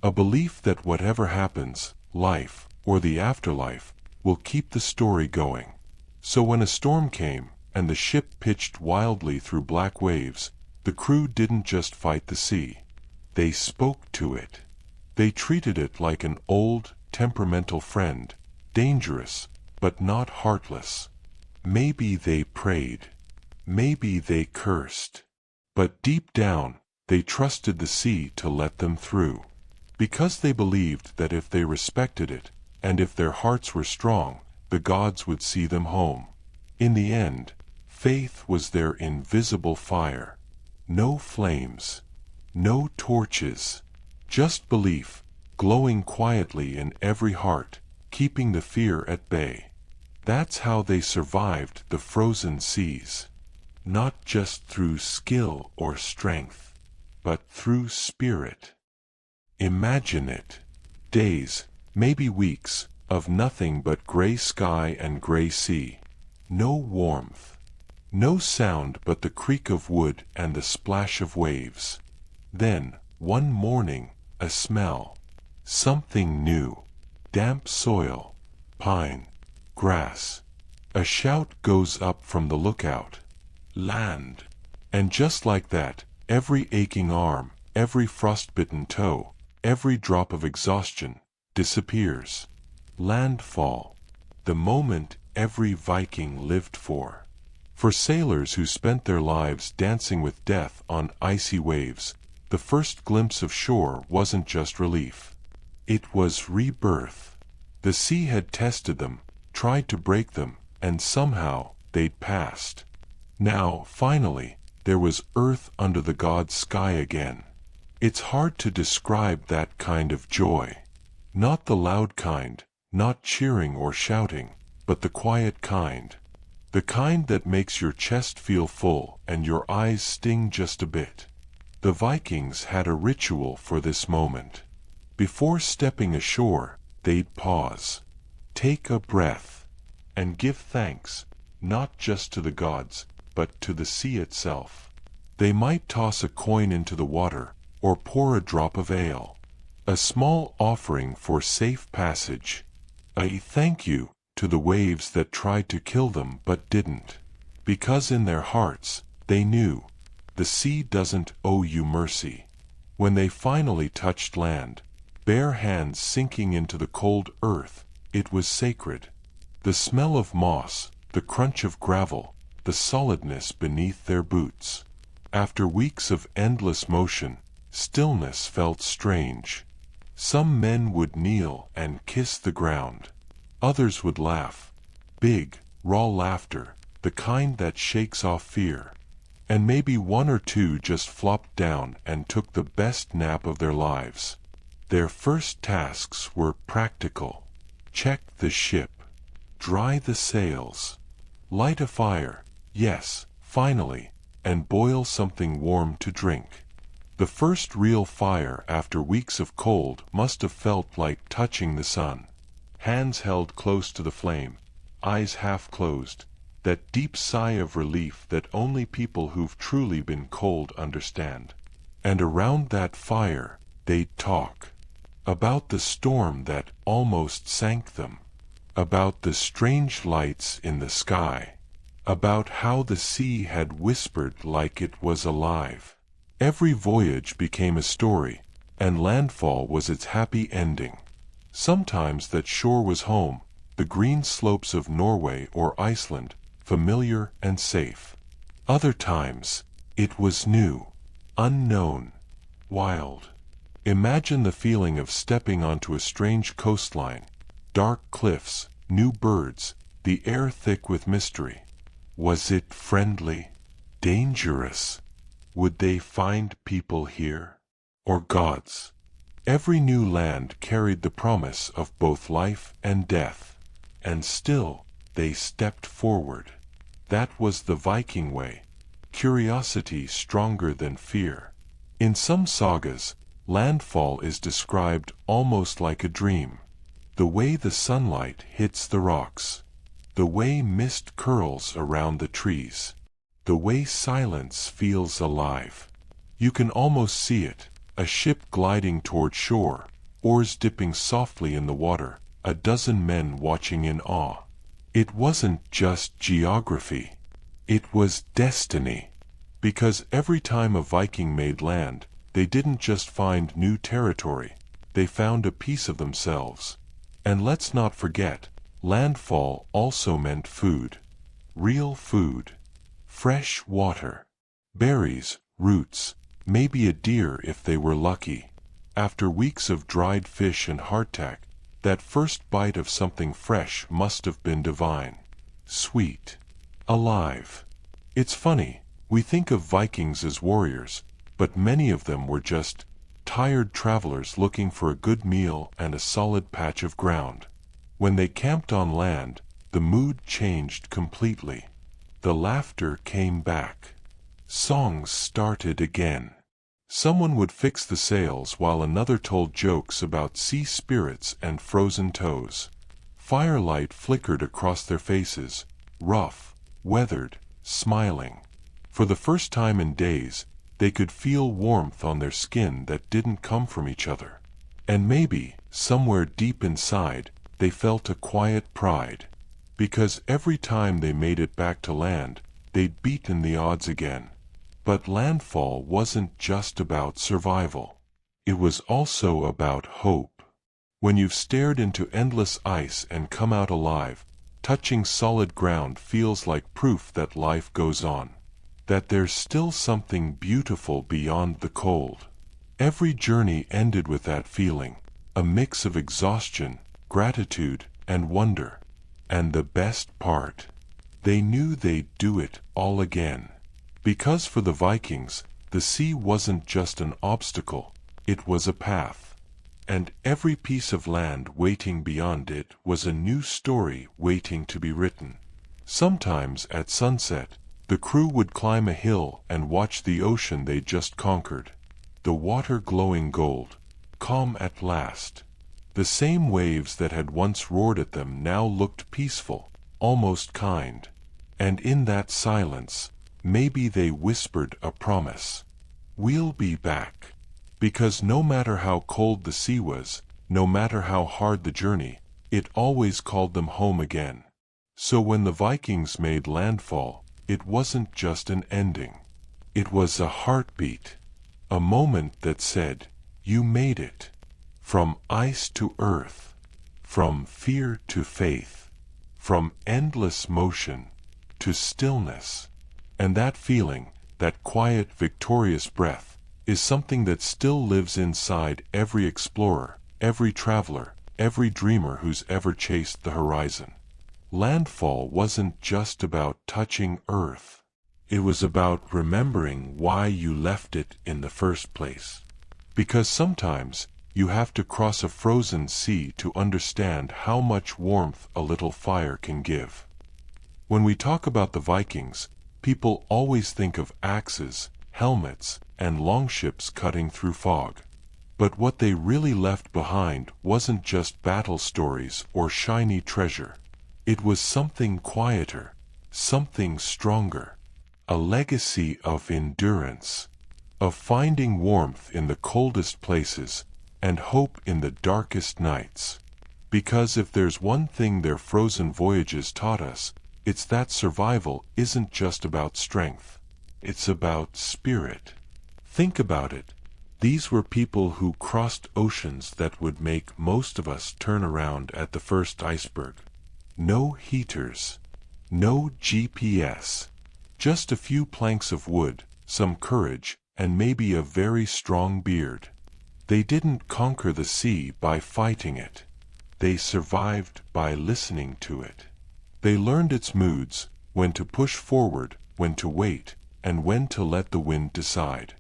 A belief that whatever happens, life, or the afterlife, will keep the story going. So when a storm came, and the ship pitched wildly through black waves, the crew didn't just fight the sea. They spoke to it. They treated it like an old, temperamental friend, dangerous, but not heartless. Maybe they prayed. Maybe they cursed. But deep down, they trusted the sea to let them through. Because they believed that if they respected it, and if their hearts were strong, the gods would see them home. In the end, faith was their invisible fire. No flames. No torches. Just belief, glowing quietly in every heart, keeping the fear at bay. That's how they survived the frozen seas. Not just through skill or strength, but through spirit. Imagine it. Days, maybe weeks, of nothing but gray sky and gray sea. No warmth. No sound but the creak of wood and the splash of waves. Then, one morning, a smell. Something new. Damp soil. Pine. Grass. A shout goes up from the lookout. Land. And just like that, every aching arm, every frostbitten toe, every drop of exhaustion, disappears. Landfall. The moment every Viking lived for. For sailors who spent their lives dancing with death on icy waves, the first glimpse of shore wasn't just relief. It was rebirth. The sea had tested them, tried to break them, and somehow they'd passed. Now, finally, there was earth under the god's sky again. It's hard to describe that kind of joy. Not the loud kind, not cheering or shouting, but the quiet kind. The kind that makes your chest feel full and your eyes sting just a bit. The Vikings had a ritual for this moment. Before stepping ashore, they'd pause, take a breath, and give thanks, not just to the gods, but to the sea itself. They might toss a coin into the water, or pour a drop of ale. A small offering for safe passage. A thank you to the waves that tried to kill them but didn't. Because in their hearts, they knew, the sea doesn't owe you mercy. When they finally touched land, bare hands sinking into the cold earth, it was sacred. The smell of moss, the crunch of gravel, the solidness beneath their boots. After weeks of endless motion, stillness felt strange. Some men would kneel and kiss the ground. Others would laugh. Big, raw laughter, the kind that shakes off fear. And maybe one or two just flopped down and took the best nap of their lives. Their first tasks were practical. Check the ship. Dry the sails. Light a fire, yes, finally, and boil something warm to drink. The first real fire after weeks of cold must have felt like touching the sun. Hands held close to the flame, eyes half closed, that deep sigh of relief that only people who've truly been cold understand. And around that fire, they'd talk. About the storm that almost sank them. About the strange lights in the sky. About how the sea had whispered like it was alive. Every voyage became a story, and landfall was its happy ending. Sometimes that shore was home, the green slopes of Norway or Iceland, familiar and safe. Other times, it was new, unknown, wild. Imagine the feeling of stepping onto a strange coastline, dark cliffs, new birds, the air thick with mystery. Was it friendly? Dangerous? Would they find people here? Or gods? Every new land carried the promise of both life and death. And still, they stepped forward. That was the Viking way. Curiosity stronger than fear. In some sagas, landfall is described almost like a dream. The way the sunlight hits the rocks. The way mist curls around the trees. The way silence feels alive. You can almost see it, a ship gliding toward shore, oars dipping softly in the water, a dozen men watching in awe. It wasn't just geography. It was destiny. Because every time a Viking made land, they didn't just find new territory, they found a piece of themselves. And let's not forget, landfall also meant food. Real food. Fresh water. Berries, roots, maybe a deer if they were lucky. After weeks of dried fish and hardtack, that first bite of something fresh must have been divine. Sweet. Alive. It's funny, we think of Vikings as warriors, but many of them were just tired travelers looking for a good meal and a solid patch of ground. When they camped on land, the mood changed completely. The laughter came back. Songs started again. Someone would fix the sails while another told jokes about sea spirits and frozen toes. Firelight flickered across their faces, rough, weathered, smiling. For the first time in days, They could feel warmth on their skin that didn't come from each other. And maybe, somewhere deep inside, they felt a quiet pride. Because every time they made it back to land, they'd beaten the odds again. But landfall wasn't just about survival. It was also about hope. When you've stared into endless ice and come out alive, touching solid ground feels like proof that life goes on. That there's still something beautiful beyond the cold. Every journey ended with that feeling, a mix of exhaustion, gratitude, and wonder. And the best part, they knew they'd do it all again. Because for the Vikings, the sea wasn't just an obstacle, it was a path. And every piece of land waiting beyond it was a new story waiting to be written. Sometimes at sunset, the crew would climb a hill and watch the ocean they'd just conquered. The water glowing gold, calm at last. The same waves that had once roared at them now looked peaceful, almost kind. And in that silence, maybe they whispered a promise. We'll be back. Because no matter how cold the sea was, no matter how hard the journey, it always called them home again. So when the Vikings made landfall, it wasn't just an ending. It was a heartbeat. A moment that said, you made it. From ice to earth. From fear to faith. From endless motion to stillness. And that feeling, that quiet, victorious breath, is something that still lives inside every explorer, every traveler, every dreamer who's ever chased the horizon. Landfall wasn't just about touching Earth. It was about remembering why you left it in the first place. Because sometimes, you have to cross a frozen sea to understand how much warmth a little fire can give. When we talk about the Vikings, people always think of axes, helmets, and longships cutting through fog. But what they really left behind wasn't just battle stories or shiny treasure. It was something quieter, something stronger. A legacy of endurance, of finding warmth in the coldest places, and hope in the darkest nights. Because if there's one thing their frozen voyages taught us, it's that survival isn't just about strength. It's about spirit. Think about it. These were people who crossed oceans that would make most of us turn around at the first iceberg. No heaters. No GPS. Just a few planks of wood, some courage, and maybe a very strong beard. They didn't conquer the sea by fighting it. They survived by listening to it. They learned its moods, when to push forward, when to wait, and when to let the wind decide.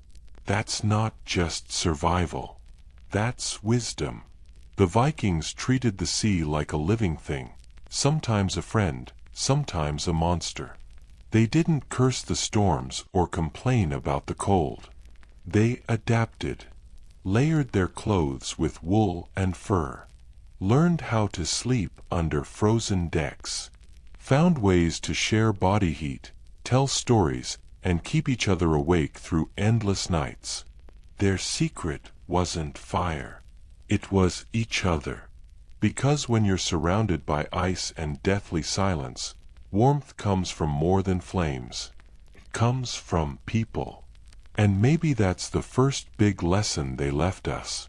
That's not just survival. That's wisdom. The Vikings treated the sea like a living thing, sometimes a friend, sometimes a monster. They didn't curse the storms or complain about the cold. They adapted, layered their clothes with wool and fur, learned how to sleep under frozen decks, found ways to share body heat, tell stories, and keep each other awake through endless nights. Their secret wasn't fire. It was each other. Because when you're surrounded by ice and deathly silence, warmth comes from more than flames. It comes from people. And maybe that's the first big lesson they left us.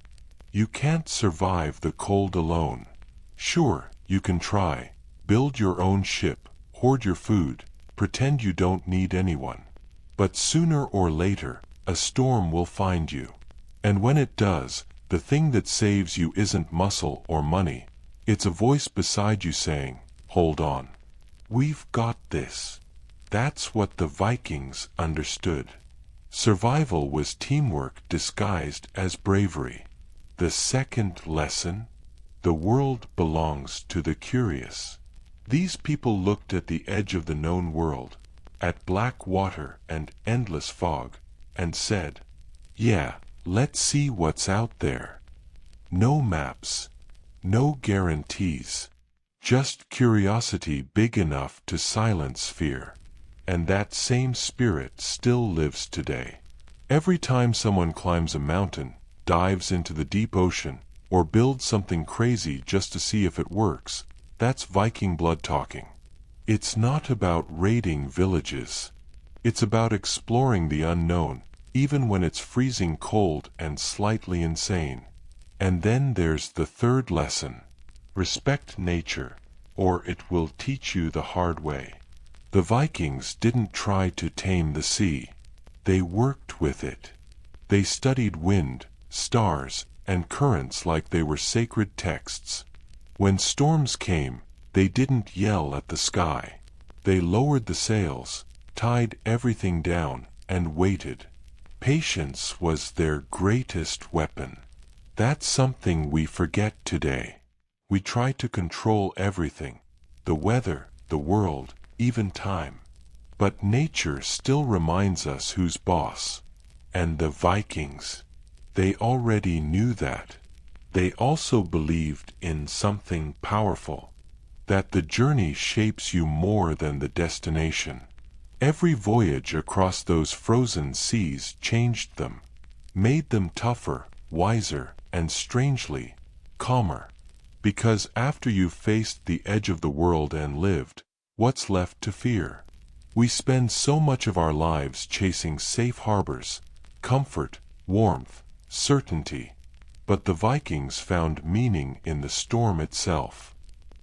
You can't survive the cold alone. Sure, you can try. Build your own ship, hoard your food, pretend you don't need anyone. But sooner or later, a storm will find you. And when it does, the thing that saves you isn't muscle or money. It's a voice beside you saying, hold on. We've got this. That's what the Vikings understood. Survival was teamwork disguised as bravery. The second lesson? The world belongs to the curious. These people looked at the edge of the known world, at black water and endless fog, and said, yeah, let's see what's out there. No maps, no guarantees, just curiosity big enough to silence fear. And that same spirit still lives today. Every time someone climbs a mountain, dives into the deep ocean, or builds something crazy just to see if it works, that's Viking blood talking. It's not about raiding villages. It's about exploring the unknown, even when it's freezing cold and slightly insane. And then there's the third lesson. Respect nature, or it will teach you the hard way. The Vikings didn't try to tame the sea. They worked with it. They studied wind, stars, and currents like they were sacred texts. When storms came, they didn't yell at the sky. They lowered the sails, tied everything down, and waited. Patience was their greatest weapon. That's something we forget today. We try to control everything, the weather, the world, even time. But nature still reminds us who's boss. And the Vikings, they already knew that. They also believed in something powerful, that the journey shapes you more than the destination. Every voyage across those frozen seas changed them, made them tougher, wiser, and strangely calmer. Because after you've faced the edge of the world and lived, what's left to fear? We spend so much of our lives chasing safe harbors, comfort, warmth, certainty. But the Vikings found meaning in the storm itself.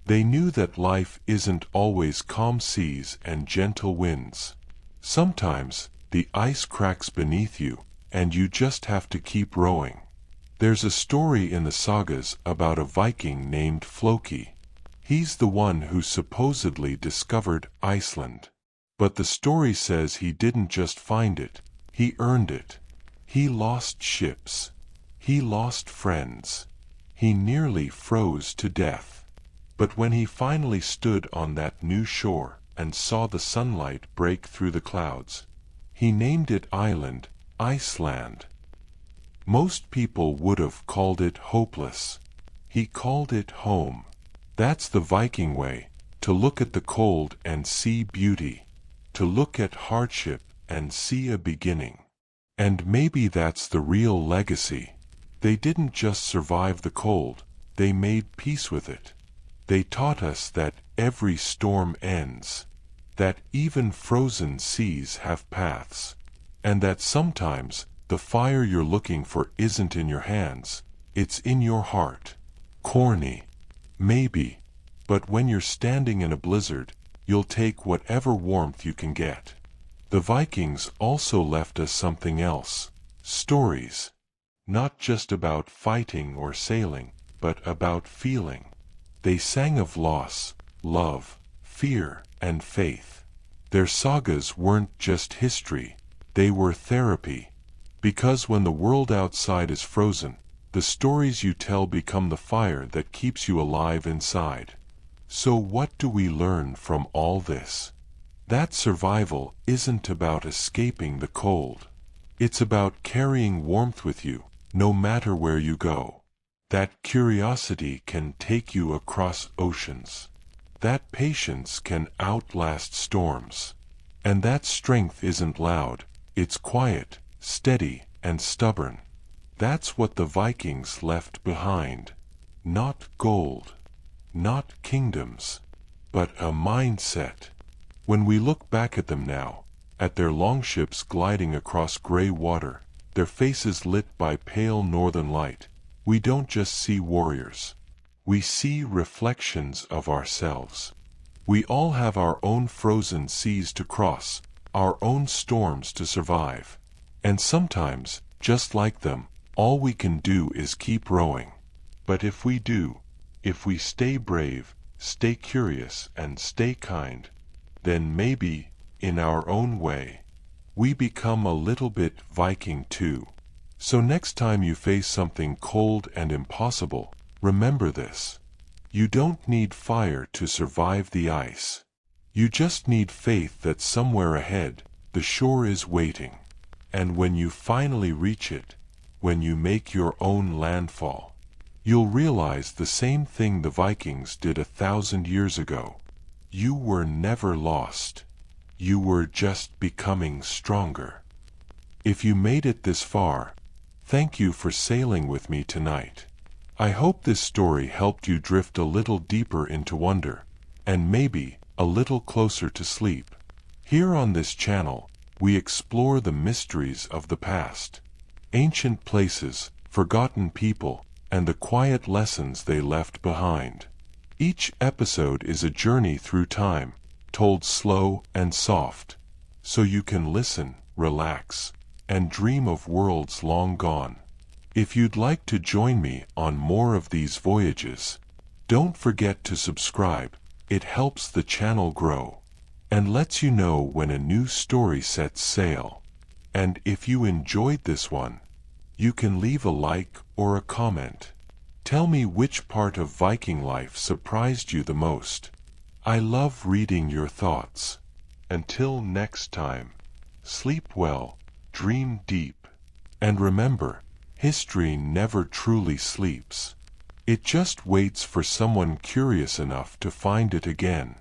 They knew that life isn't always calm seas and gentle winds. Sometimes the ice cracks beneath you, and you just have to keep rowing. There's a story in the sagas about a Viking named Floki. He's the one who supposedly discovered Iceland. But the story says he didn't just find it, he earned it. He lost ships. He lost friends. He nearly froze to death. But when he finally stood on that new shore and saw the sunlight break through the clouds, he named it Island, Iceland. Most people would have called it hopeless. He called it home. That's the Viking way, to look at the cold and see beauty, to look at hardship and see a beginning. And maybe that's the real legacy. They didn't just survive the cold, they made peace with it. They taught us that every storm ends, that even frozen seas have paths, and that sometimes the fire you're looking for isn't in your hands, it's in your heart. Corny, maybe, but when you're standing in a blizzard, you'll take whatever warmth you can get. The Vikings also left us something else, stories. Not just about fighting or sailing, but about feeling. They sang of loss, love, fear, and faith. Their sagas weren't just history, they were therapy. Because when the world outside is frozen, the stories you tell become the fire that keeps you alive inside. So what do we learn from all this? That survival isn't about escaping the cold. It's about carrying warmth with you, no matter where you go. That curiosity can take you across oceans. That patience can outlast storms. And that strength isn't loud, it's quiet, steady, and stubborn. That's what the Vikings left behind. Not gold, not kingdoms, but a mindset. When we look back at them now, at their longships gliding across gray water, their faces lit by pale northern light, we don't just see warriors. We see reflections of ourselves. We all have our own frozen seas to cross, our own storms to survive. And sometimes, just like them, all we can do is keep rowing. But if we do, if we stay brave, stay curious, and stay kind, then maybe, in our own way, we become a little bit Viking too. So next time you face something cold and impossible, remember this. You don't need fire to survive the ice. You just need faith that somewhere ahead, the shore is waiting. And when you finally reach it, when you make your own landfall, you'll realize the same thing the Vikings did 1,000 years ago. You were never lost. You were just becoming stronger. If you made it this far, thank you for sailing with me tonight. I hope this story helped you drift a little deeper into wonder, and maybe a little closer to sleep. Here on this channel, we explore the mysteries of the past, ancient places, forgotten people, and the quiet lessons they left behind. Each episode is a journey through time, told slow and soft, so you can listen, relax, and dream of worlds long gone. If you'd like to join me on more of these voyages, don't forget to subscribe. It helps the channel grow and lets you know when a new story sets sail. And if you enjoyed this one, you can leave a like or a comment. Tell me which part of Viking life surprised you the most. I love reading your thoughts. Until next time, sleep well, dream deep, and remember, history never truly sleeps. It just waits for someone curious enough to find it again.